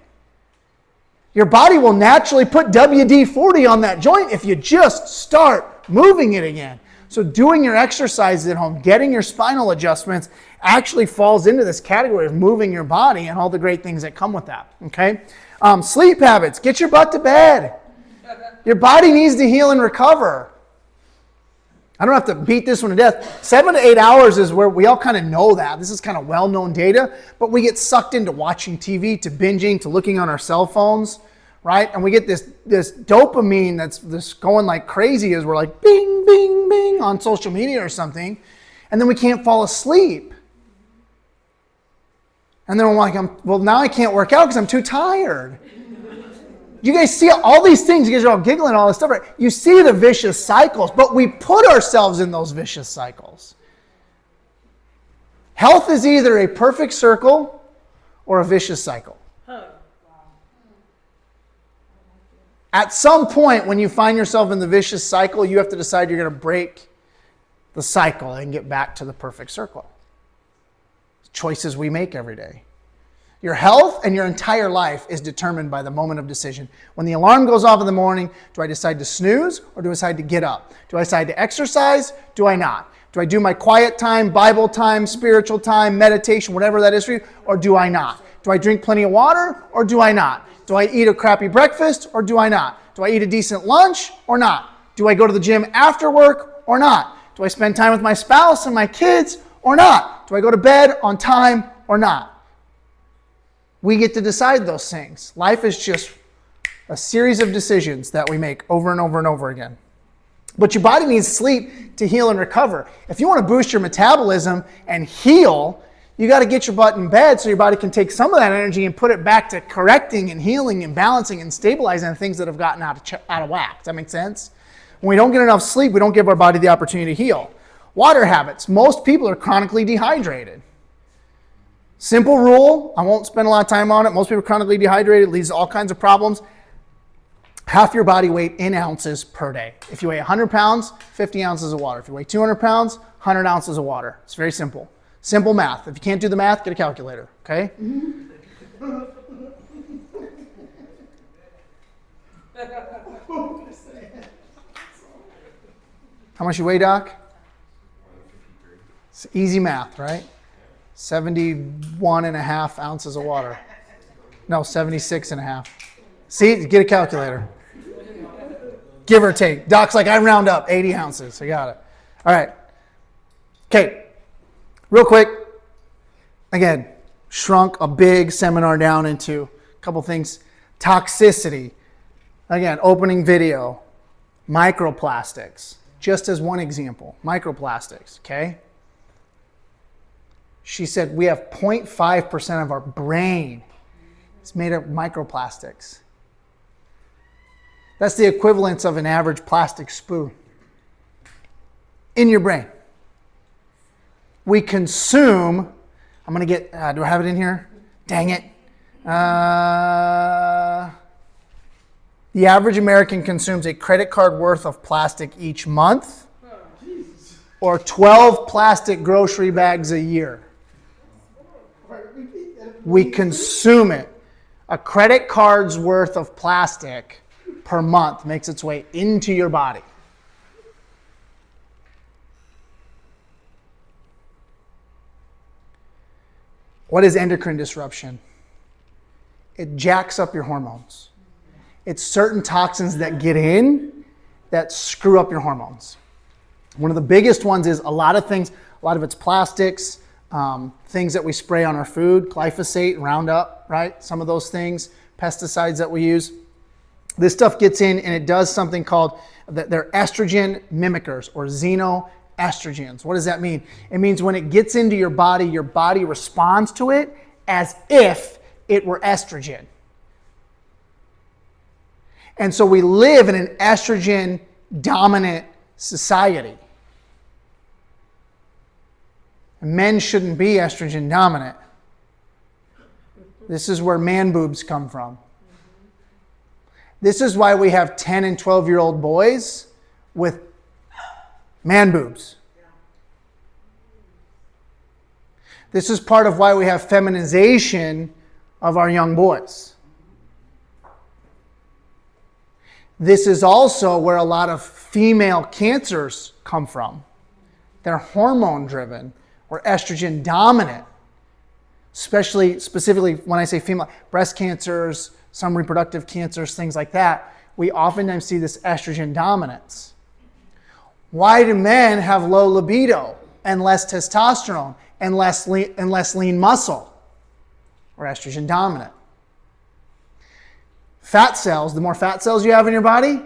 Your body will naturally put WD-40 on that joint if you just start moving it again. So doing your exercises at home, getting your spinal adjustments actually falls into this category of moving your body and all the great things that come with that, okay? Sleep habits. Get your butt to bed. Your body needs to heal and recover. I don't have to beat this one to death. 7 to 8 hours is where we all kind of know that. This is kind of well-known data, but we get sucked into watching TV, to binging, to looking on our cell phones, right? And we get this dopamine that's going like crazy as we're like bing, bing, bing on social media or something, and then we can't fall asleep. And then we're like, well, now I can't work out because I'm too tired. You guys see all these things, you guys are all giggling, all this stuff, right? You see the vicious cycles, but we put ourselves in those vicious cycles. Health is either a perfect circle or a vicious cycle. At some point, when you find yourself in the vicious cycle, you have to decide you're going to break the cycle and get back to the perfect circle. Choices we make every day. Your health and your entire life is determined by the moment of decision. When the alarm goes off in the morning, do I decide to snooze or do I decide to get up? Do I decide to exercise? Do I not? Do I do my quiet time, Bible time, spiritual time, meditation, whatever that is for you, or do I not? Do I drink plenty of water or do I not? Do I eat a crappy breakfast or do I not? Do I eat a decent lunch or not? Do I go to the gym after work or not? Do I spend time with my spouse and my kids or not? Do I go to bed on time or not? We get to decide those things. Life is just a series of decisions that we make over and over and over again. But your body needs sleep to heal and recover. If you want to boost your metabolism and heal, you got to get your butt in bed so your body can take some of that energy and put it back to correcting and healing and balancing and stabilizing the things that have gotten out of whack. Does that make sense? When we don't get enough sleep, we don't give our body the opportunity to heal. Water habits. Most people are chronically dehydrated. Simple rule, I won't spend a lot of time on it. Most people are chronically dehydrated. It leads to all kinds of problems. Half your body weight in ounces per day. If you weigh 100 pounds, 50 ounces of water. If you weigh 200 pounds, 100 ounces of water. It's very simple. Simple math. If you can't do the math, get a calculator, okay? How much you weigh, Doc? It's easy math, right? 71 and a half ounces of water. No, 76 and a half. See, get a calculator. Give or take. Doc's like, I round up 80 ounces. I got it. All right. Okay. Real quick. Again, shrunk a big seminar down into a couple things. Toxicity. Again, opening video. Microplastics. Just as one example. Microplastics, okay? She said we have 0.5% of our brain is made of microplastics. That's the equivalence of an average plastic spoon in your brain. We consume, I'm going to get, do I have it in here? Dang it. The average American consumes a credit card worth of plastic each month or 12 plastic grocery bags a year. We consume it. A credit card's worth of plastic per month makes its way into your body. What is endocrine disruption? It jacks up your hormones. It's certain toxins that get in that screw up your hormones. One of the biggest ones is a lot of things, a lot of it's plastics, things that we spray on our food, glyphosate, Roundup, right? Some of those things, pesticides that we use. This stuff gets in and it does something called, they're estrogen mimickers or xenoestrogens. What does that mean? It means when it gets into your body responds to it as if it were estrogen. And so we live in an estrogen dominant society. Men shouldn't be estrogen dominant. This is where man boobs come from. This is why we have 10 and 12-year-old boys with man boobs. This is part of why we have feminization of our young boys. This is also where a lot of female cancers come from. They're hormone driven or estrogen dominant. Specifically when I say female, breast cancers, some reproductive cancers, things like that, we oftentimes see this estrogen dominance. Why do men have low libido and less testosterone and less lean muscle? Or estrogen dominant. Fat cells, the more fat cells you have in your body,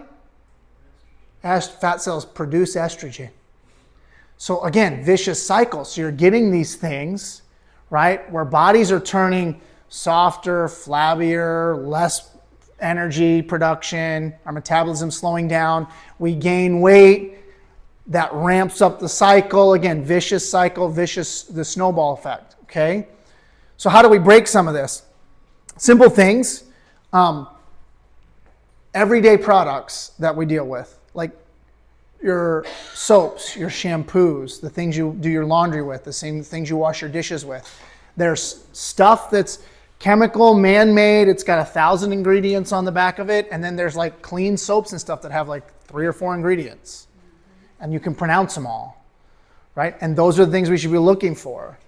fat cells produce estrogen. So again, vicious cycle. So you're getting these things, right, where bodies are turning softer, flabbier, less energy production, our metabolism slowing down, we gain weight, that ramps up the cycle. Again, vicious cycle, the snowball effect, okay? So how do we break some of this? Simple things. Everyday products that we deal with, like your soaps, your shampoos, the things you do your laundry with, the same things you wash your dishes with. There's stuff that's chemical, man-made. It's got 1,000 ingredients on the back of it. And then there's like clean soaps and stuff that have like 3 or 4 ingredients. And you can pronounce them all, right? And those are the things we should be looking for.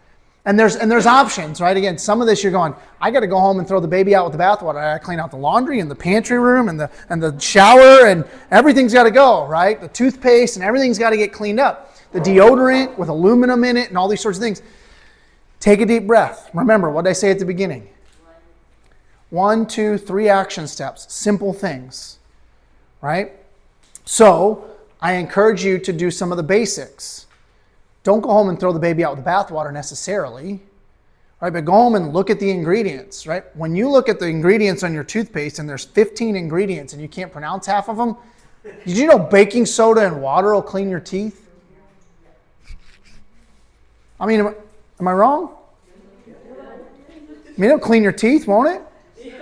And there's options, right? Again, some of this you're going, I got to go home and throw the baby out with the bathwater. I got to clean out the laundry and the pantry room and the shower, and everything's got to go, right? The toothpaste and everything's got to get cleaned up. The deodorant with aluminum in it and all these sorts of things. Take a deep breath. Remember what did I say at the beginning? 1, 2, 3 action steps. Simple things, right? So I encourage you to do some of the basics. Don't go home and throw the baby out with the bathwater necessarily, right? But go home and look at the ingredients, right? When you look at the ingredients on your toothpaste and there's 15 ingredients and you can't pronounce half of them, did you know baking soda and water will clean your teeth? I mean, am I wrong? I mean, it'll clean your teeth, won't it? You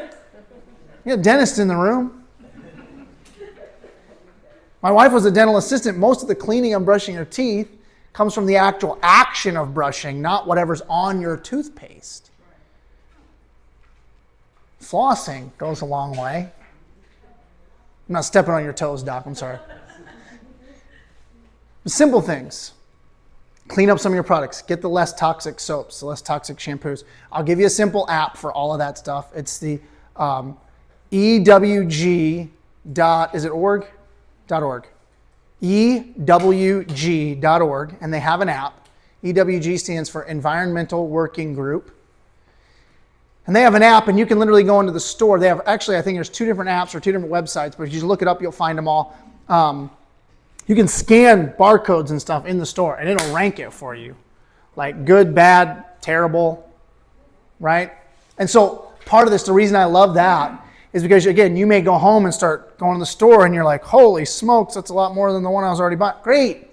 got a dentist in the room. My wife was a dental assistant. Most of the cleaning and brushing your teeth comes from the actual action of brushing, not whatever's on your toothpaste. Flossing goes a long way. I'm not stepping on your toes, Doc, I'm sorry. Simple things. Clean up some of your products. Get the less toxic soaps, the less toxic shampoos. I'll give you a simple app for all of that stuff. It's the EWG. Is it org? .org. EWG.org, and they have an app. EWG stands for Environmental Working Group. And they have an app, and you can literally go into the store. They have, actually, I think there's 2 different apps or 2 different websites, but if you just look it up, you'll find them all. You can scan barcodes and stuff in the store, and it'll rank it for you. Like good, bad, terrible, right? And so part of this, the reason I love that is because, again, you may go home and start going to the store and you're like, holy smokes, that's a lot more than the one I was already buying. Great.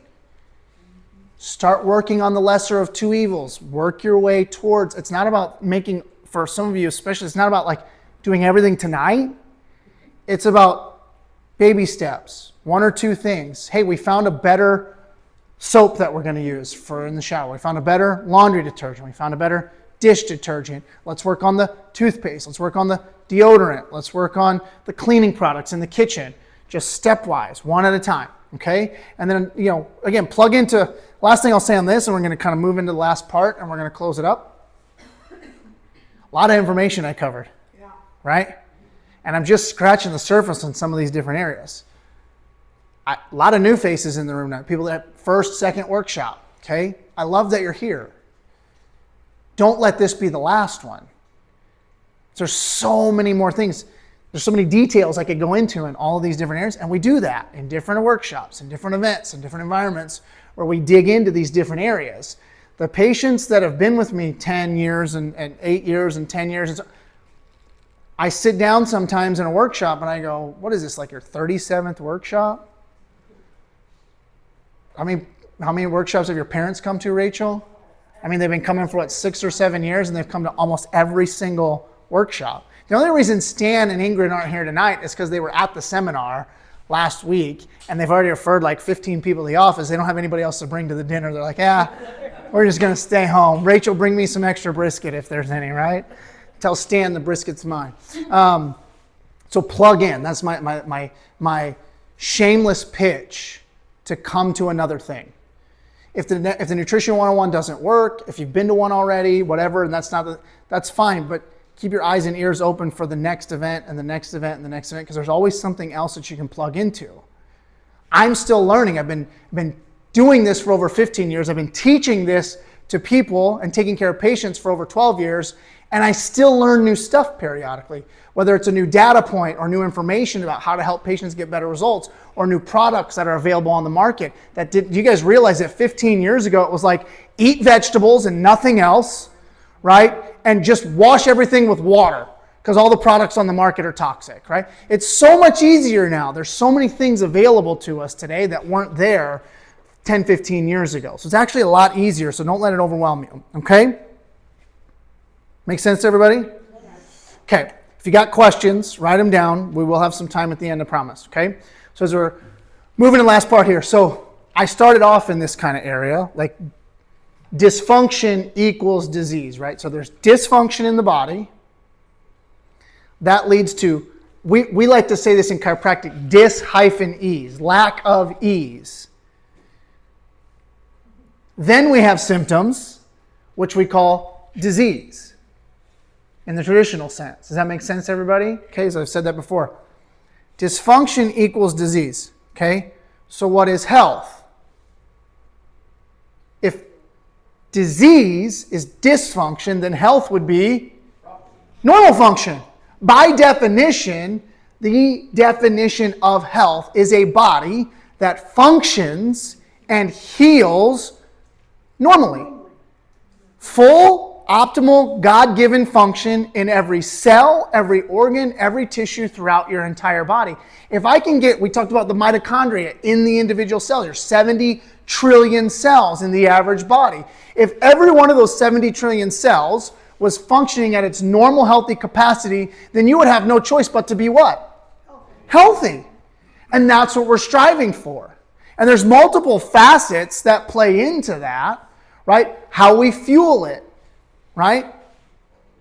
Start working on the lesser of 2 evils. Work your way towards, it's not about making, for some of you especially, it's not about like doing everything tonight. It's about baby steps, 1 or 2 things. Hey, we found a better soap that we're going to use for in the shower. We found a better laundry detergent. We found a better dish detergent. Let's work on the toothpaste. Let's work on the deodorant. Let's work on the cleaning products in the kitchen, just stepwise, 1 at a time, okay? And then, again, plug into, last thing I'll say on this, and we're going to kind of move into the last part, and we're going to close it up. A lot of information I covered, right? And I'm just scratching the surface on some of these different areas. A lot of new faces in the room now, people that first, second workshop, okay? I love that you're here. Don't let this be the last one. There's so many more things. There's so many details I could go into in all of these different areas, and we do that in different workshops, in different events, in different environments where we dig into these different areas. The patients that have been with me 10 years and 8 years and 10 years, and so, I sit down sometimes in a workshop and I go, what is this, like your 37th workshop? I mean, how many workshops have your parents come to, Rachel? I mean, they've been coming for 6 or 7 years, and they've come to almost every single workshop. The only reason Stan and Ingrid aren't here tonight is because they were at the seminar last week, and they've already referred like 15 people to the office. They don't have anybody else to bring to the dinner. They're like, yeah, we're just going to stay home. Rachel, bring me some extra brisket if there's any, right? Tell Stan the brisket's mine. So plug in. That's my shameless pitch to come to another thing. If the Nutrition 101 doesn't work, if you've been to one already, whatever, and that's fine, but keep your eyes and ears open for the next event and the next event and the next event, because there's always something else that you can plug into. I'm still learning. I've been doing this for over 15 years. I've been teaching this to people and taking care of patients for over 12 years, and I still learn new stuff periodically, whether it's a new data point or new information about how to help patients get better results or new products that are available on the market. Do you guys realize that 15 years ago it was like eat vegetables and nothing else, right? And just wash everything with water because all the products on the market are toxic, right? It's so much easier now. There's so many things available to us today that weren't there 10, 15 years ago. So it's actually a lot easier, so don't let it overwhelm you, okay? Make sense to everybody? Okay, if you got questions, write them down. We will have some time at the end, I promise, okay? So as we're moving to the last part here, so I started off in this kind of area, like dysfunction equals disease, right? So there's dysfunction in the body. That leads to, we like to say this in chiropractic, dis-ease, lack of ease. Then we have symptoms, which we call disease in the traditional sense. Does that make sense to everybody? Okay, so I've said that before. Dysfunction equals disease, okay? So what is health? If disease is dysfunction, then health would be normal function. By definition, the definition of health is a body that functions and heals normally. Full, optimal, God-given function in every cell, every organ, every tissue throughout your entire body. If I can get, we talked about the mitochondria in the individual cells. There's 70 trillion cells in the average body. If every one of those 70 trillion cells was functioning at its normal healthy capacity, then you would have no choice but to be what? Healthy. And that's what we're striving for. And there's multiple facets that play into that, right? How we fuel it, right?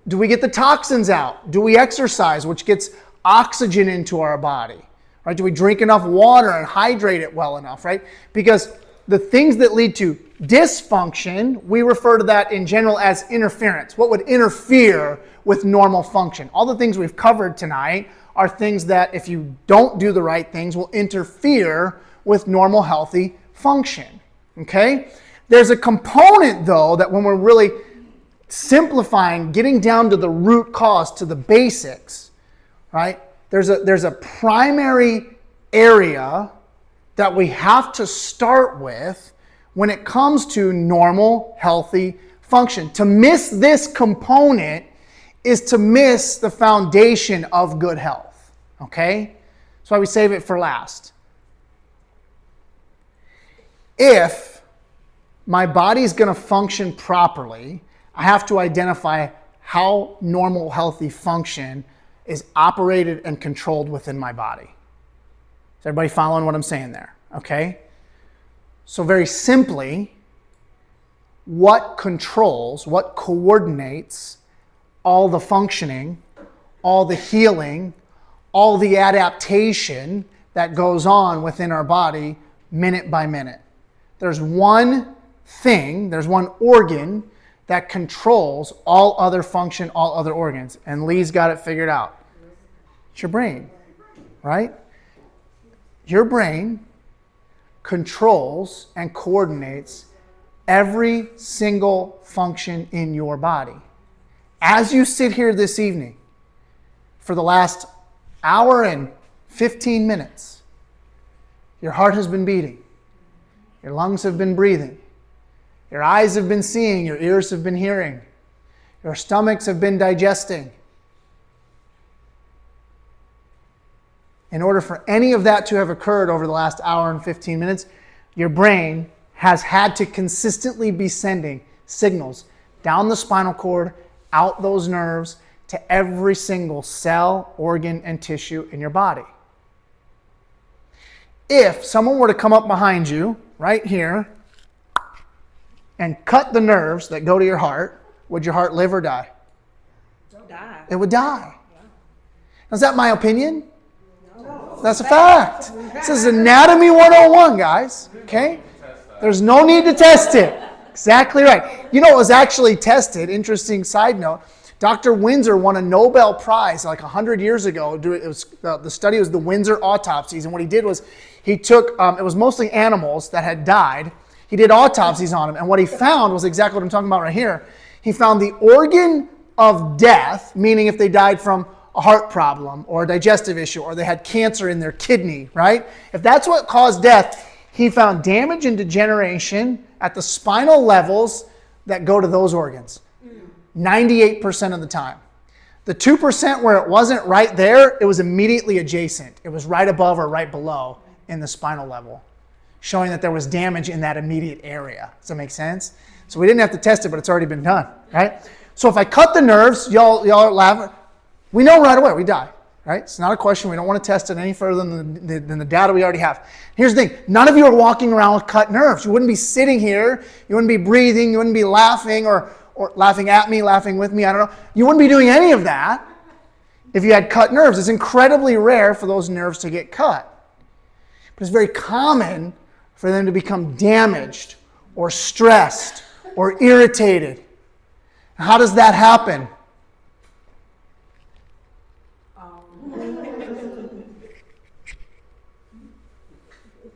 Do we get the toxins out? Do we exercise, which gets oxygen into our body, right? Do we drink enough water and hydrate it well enough, right? Because the things that lead to dysfunction, we refer to that in general as interference. What would interfere with normal function? All the things we've covered tonight are things that, if you don't do the right things, will interfere with normal healthy function, okay? There's a component, though, that when we're really simplifying, getting down to the root cause, to the basics, right? There's a primary area that we have to start with when it comes to normal, healthy function. To miss this component is to miss the foundation of good health, okay? That's why we save it for last. If my body's going to function properly, I have to identify how normal, healthy function is operated and controlled within my body. Is everybody following what I'm saying there? Okay? So very simply, what controls, what coordinates all the functioning, all the healing, all the adaptation that goes on within our body minute by minute? There's one thing, there's one organ that controls all other function, all other organs. And Lee's got it figured out. It's your brain, right? Your brain controls and coordinates every single function in your body. As you sit here this evening, for the last hour and 15 minutes, your heart has been beating, your lungs have been breathing, your eyes have been seeing, your ears have been hearing, your stomachs have been digesting. In order for any of that to have occurred over the last hour and 15 minutes, your brain has had to consistently be sending signals down the spinal cord, out those nerves, to every single cell, organ, and tissue in your body. if someone were to come up behind you, right here, and cut the nerves that go to your heart, would your heart live or die? Die. It would die. Is that my opinion? No. That's a fact. This is Anatomy 101, guys. Okay? There's no need to test it. Exactly right. You know, it was actually tested. Interesting side note. Dr. Windsor won a Nobel Prize like 100 years ago. It was, the study was the Windsor autopsies. And what he did was he took, it was mostly animals that had died. He did autopsies on them. And what he found was exactly what I'm talking about right here. He found the organ of death, meaning if they died from a heart problem or a digestive issue or they had cancer in their kidney, right? If that's what caused death, he found damage and degeneration at the spinal levels that go to those organs. 98% of the time. The 2% where it wasn't right there, it was immediately adjacent. It was right above or right below in the spinal level, showing that there was damage in that immediate area. Does that make sense? So we didn't have to test it, but it's already been done, right? So if I cut the nerves, y'all are laughing. We know right away, we die, right? It's not a question. We don't want to test it any further than the data we already have. Here's the thing. None of you are walking around with cut nerves. You wouldn't be sitting here. You wouldn't be breathing. You wouldn't be laughing or laughing at me, laughing with me. I don't know. You wouldn't be doing any of that if you had cut nerves. It's incredibly rare for those nerves to get cut. But it's very common for them to become damaged or stressed or irritated. How does that happen?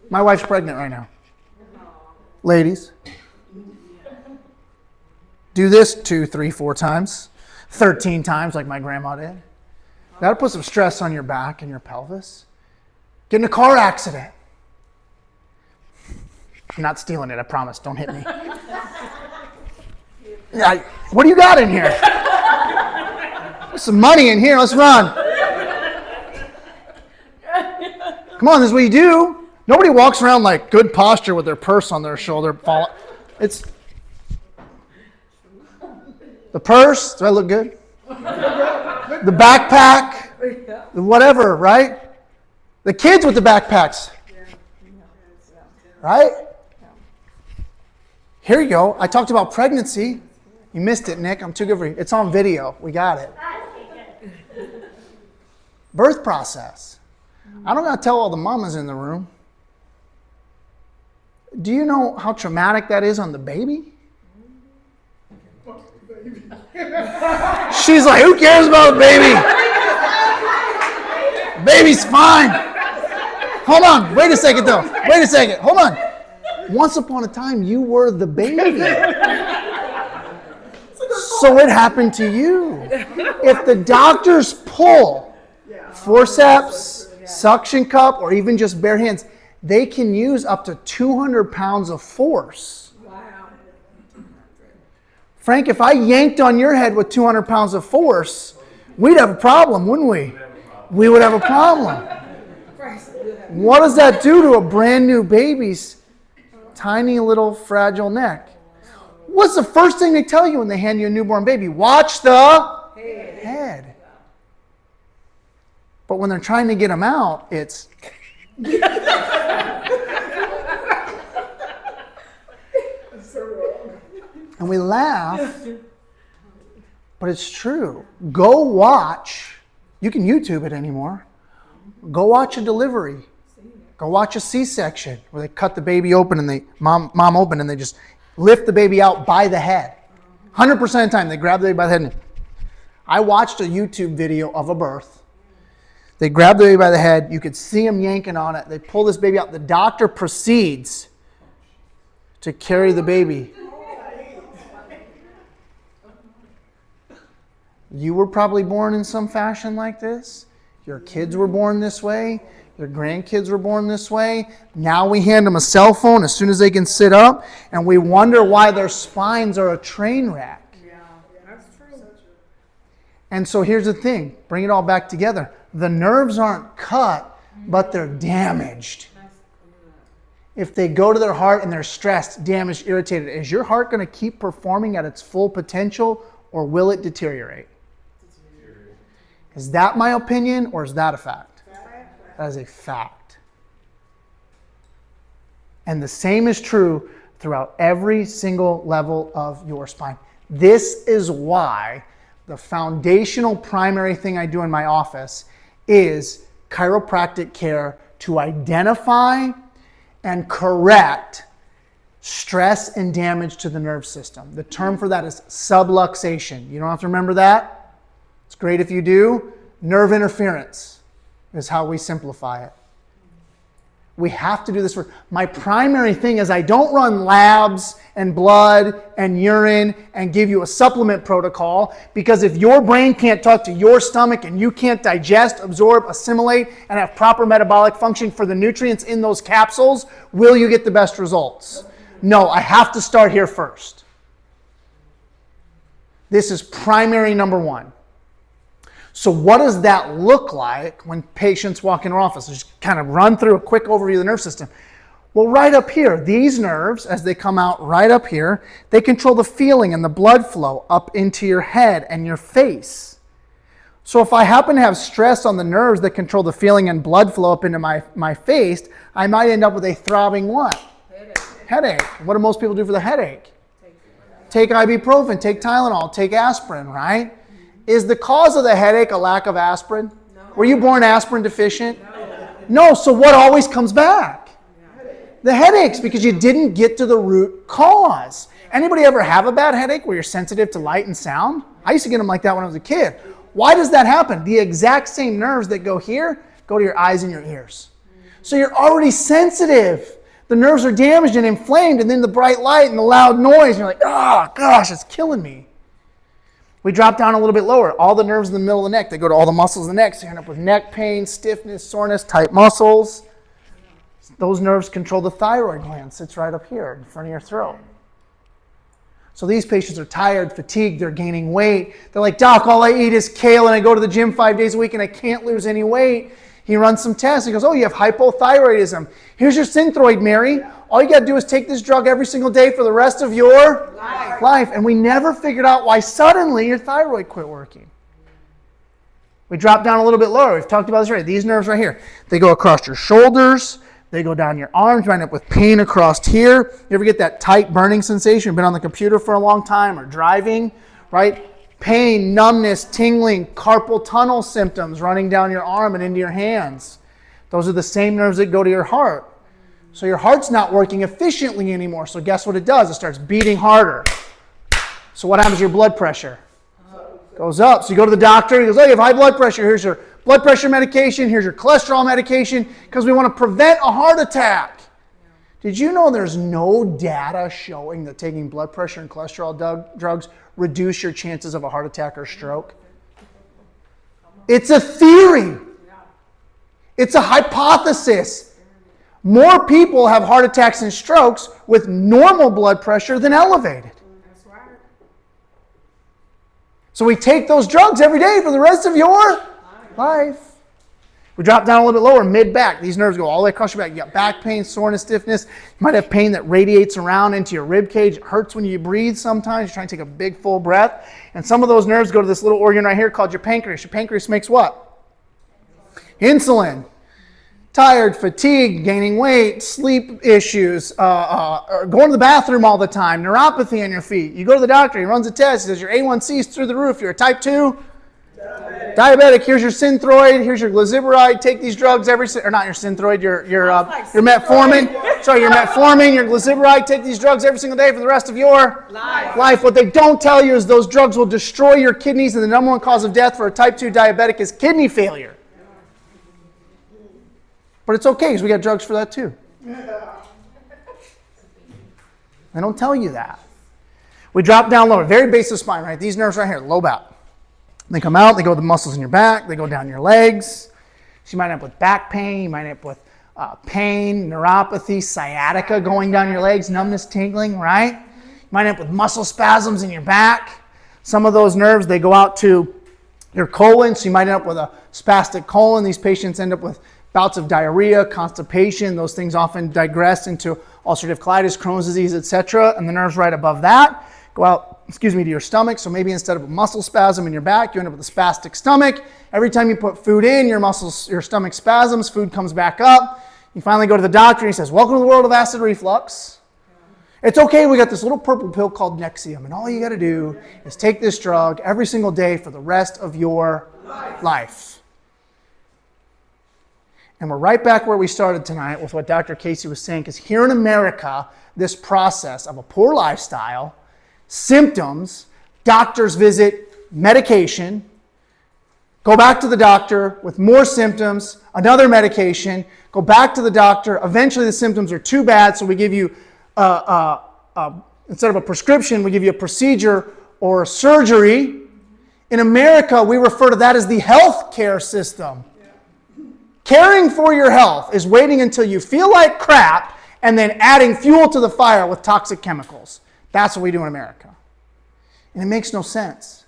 My wife's pregnant right now. Ladies, do this 2, 3, 4 times, 13 times like my grandma did. That'll put some stress on your back and your pelvis. Get in a car accident. I'm not stealing it, I promise. Don't hit me. Yeah, what do you got in here? There's some money in here. Let's run. Come on, this is what you do. Nobody walks around like good posture with their purse on their shoulder. It's the purse. Do I look good? The backpack. The whatever, right? The kids with the backpacks. Right? Here you go. I talked about pregnancy. You missed it, Nick. I'm too good for you. It's on video. We got it. Birth process. I don't got to tell all the mamas in the room. Do you know how traumatic that is on the baby? She's like, who cares about the baby? Baby's fine. Hold on. Wait a second, though. Wait a second. Hold on. Once upon a time, you were the baby. So it happened to you. If the doctors pull forceps, suction cup, or even just bare hands, they can use up to 200 pounds of force. Wow. Frank, if I yanked on your head with 200 pounds of force, we'd have a problem, wouldn't we? We would have a problem. What does that do to a brand new baby's tiny little fragile neck? What's the first thing they tell you when they hand you a newborn baby? Watch the head. But when they're trying to get them out, it's... And we laugh, but it's true. Go watch. You can YouTube it anymore. Go watch a delivery. Go watch a C-section where they cut the baby open and they mom open and they just lift the baby out by the head. 100% of the time they grab the baby by the head. I watched a YouTube video of a birth. They grab the baby by the head. You could see them yanking on it. They pull this baby out. The doctor proceeds to carry the baby. You were probably born in some fashion like this. Your kids were born this way. Your grandkids were born this way. Now we hand them a cell phone as soon as they can sit up, and we wonder why their spines are a train wreck. Yeah, that's true. And so here's the thing. Bring it all back together. The nerves aren't cut, but they're damaged. If they go to their heart and they're stressed, damaged, irritated, is your heart going to keep performing at its full potential, or will it deteriorate? Is that my opinion, or is that a fact? That is a fact. And the same is true throughout every single level of your spine. This is why the foundational primary thing I do in my office is chiropractic care to identify and correct stress and damage to the nerve system. The term for that is subluxation. You don't have to remember that. It's great if you do. Nerve interference is how we simplify it. We have to do this. My primary thing is I don't run labs and blood and urine and give you a supplement protocol, because if your brain can't talk to your stomach and you can't digest, absorb, assimilate, and have proper metabolic function for the nutrients in those capsules, will you get the best results? No, I have to start here first. This is primary number one. So what does that look like when patients walk in our office? Just kind of run through a quick overview of the nerve system. Well, right up here, these nerves, as they come out right up here, they control the feeling and the blood flow up into your head and your face. So if I happen to have stress on the nerves that control the feeling and blood flow up into my face, I might end up with a throbbing what? Headache. What do most people do for the headache? Take ibuprofen, take Tylenol, take aspirin, right? Is the cause of the headache a lack of aspirin? No. Were you born aspirin deficient? No. So what always comes back? The headaches, because you didn't get to the root cause. Anybody ever have a bad headache where you're sensitive to light and sound? I used to get them like that when I was a kid. Why does that happen? The exact same nerves that go here go to your eyes and your ears. So you're already sensitive. The nerves are damaged and inflamed, and then the bright light and the loud noise, and you're like, oh gosh, it's killing me. We drop down a little bit lower. All the nerves in the middle of the neck, they go to all the muscles of the neck. So you end up with neck pain, stiffness, soreness, tight muscles. Those nerves control the thyroid gland. Sits right up here in front of your throat. So these patients are tired, fatigued, they're gaining weight. They're like, doc, all I eat is kale and I go to the gym 5 days a week and I can't lose any weight. He runs some tests. He goes, oh, you have hypothyroidism. Here's your Synthroid, Mary. All you got to do is take this drug every single day for the rest of your life. And we never figured out why suddenly your thyroid quit working. We drop down a little bit lower. We've talked about this already. These nerves right here, they go across your shoulders. They go down your arms. You end up with pain across here. You ever get that tight burning sensation? You've been on the computer for a long time or driving, right? Pain, numbness, tingling, carpal tunnel symptoms running down your arm and into your hands. Those are the same nerves that go to your heart. So your heart's not working efficiently anymore. So guess what it does? It starts beating harder. So what happens to your blood pressure? Goes up. So you go to the doctor. He goes, oh, you have high blood pressure. Here's your blood pressure medication. Here's your cholesterol medication, because we want to prevent a heart attack. Did you know there's no data showing that taking blood pressure and cholesterol drugs reduce your chances of a heart attack or stroke? It's a theory. It's a hypothesis. More people have heart attacks and strokes with normal blood pressure than elevated. That's right. So we take those drugs every day for the rest of your life. We drop down a little bit lower, mid-back. These nerves go all the way across your back. You got back pain, soreness, stiffness. You might have pain that radiates around into your rib cage. It hurts when you breathe sometimes. You're trying to take a big, full breath. And some of those nerves go to this little organ right here called your pancreas. Your pancreas makes what? Insulin. Tired, fatigued, gaining weight, sleep issues, going to the bathroom all the time, neuropathy on your feet. You go to the doctor, he runs a test, he says your A1C is through the roof. You're a type 2 diabetic. Here's your Synthroid, here's your Glycerin. Take these drugs or not your Synthroid, your Metformin. Sorry, your Metformin, your Glycerin. Take these drugs every single day for the rest of your life. What they don't tell you is those drugs will destroy your kidneys, and the number one cause of death for a type 2 diabetic is kidney failure. But it's okay because we got drugs for that too. They don't tell you that. We drop down lower, very base of spine, right? These nerves right here, low back. They come out, they go to the muscles in your back, they go down your legs. So you might end up with back pain, you might end up with pain, neuropathy, sciatica going down your legs, numbness, tingling, right? You might end up with muscle spasms in your back. Some of those nerves, they go out to your colon, so you might end up with a spastic colon. These patients end up with bouts of diarrhea, constipation. Those things often digress into ulcerative colitis, Crohn's disease, etc. And the nerves right above that go out, to your stomach. So maybe instead of a muscle spasm in your back, you end up with a spastic stomach. Every time you put food in, your stomach spasms, food comes back up. You finally go to the doctor and he says, welcome to the world of acid reflux. It's okay, we got this little purple pill called Nexium, and all you got to do is take this drug every single day for the rest of your life. And we're right back where we started tonight with what Dr. Casey was saying, because here in America, this process of a poor lifestyle, symptoms, doctor's visit, medication, go back to the doctor with more symptoms, another medication, go back to the doctor, eventually the symptoms are too bad, so we give you, instead of a prescription, we give you a procedure or a surgery. In America, we refer to that as the health care system. Caring for your health is waiting until you feel like crap and then adding fuel to the fire with toxic chemicals. That's what we do in America. And it makes no sense.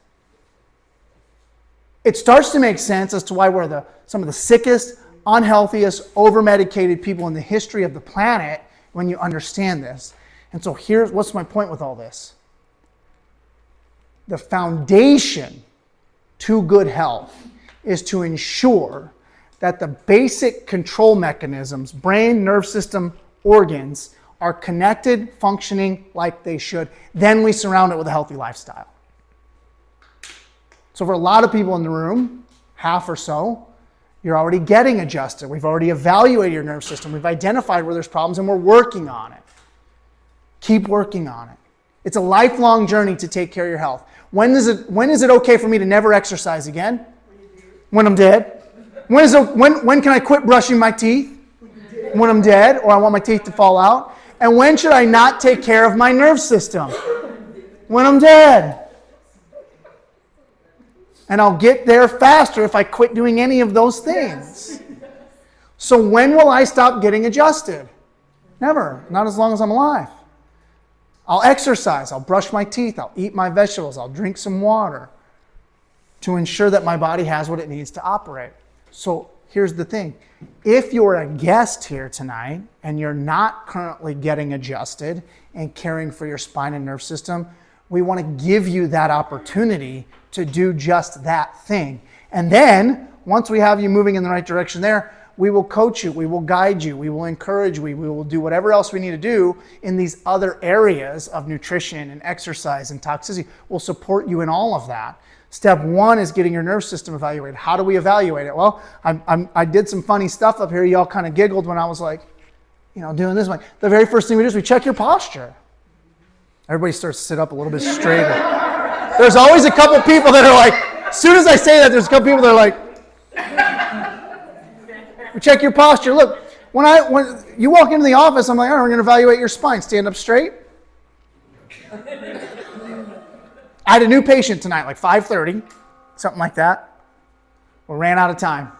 It starts to make sense as to why we're some of the sickest, unhealthiest, over-medicated people in the history of the planet when you understand this. And so what's my point with all this? The foundation to good health is to ensure that the basic control mechanisms, brain, nerve system, organs, are connected, functioning like they should. Then we surround it with a healthy lifestyle. So for a lot of people in the room, half or so, you're already getting adjusted. We've already evaluated your nerve system. We've identified where there's problems and we're working on it. Keep working on it. It's a lifelong journey to take care of your health. When is it okay for me to never exercise again? When I'm dead. When can I quit brushing my teeth? When I'm dead or I want my teeth to fall out. And when should I not take care of my nerve system? When I'm dead. And I'll get there faster if I quit doing any of those things. So when will I stop getting adjusted? Never. Not as long as I'm alive. I'll exercise. I'll brush my teeth. I'll eat my vegetables. I'll drink some water to ensure that my body has what it needs to operate. So here's the thing. If you're a guest here tonight and you're not currently getting adjusted and caring for your spine and nerve system, we want to give you that opportunity to do just that thing. And then, once we have you moving in the right direction there, we will coach you, we will guide you, we will encourage you, we will do whatever else we need to do in these other areas of nutrition and exercise and toxicity. We'll support you in all of that. Step one is getting your nerve system evaluated. How do we evaluate it? Well, I did some funny stuff up here. Y'all kind of giggled when I was like, doing this. The very first thing we do is we check your posture. Everybody starts to sit up a little bit straighter. There's always a couple people that are like, as soon as I say that, there's a couple people that are like, we check your posture. Look, when you walk into the office, I'm like, all right, we're going to evaluate your spine. Stand up straight. I had a new patient tonight, like 5:30, something like that. We ran out of time.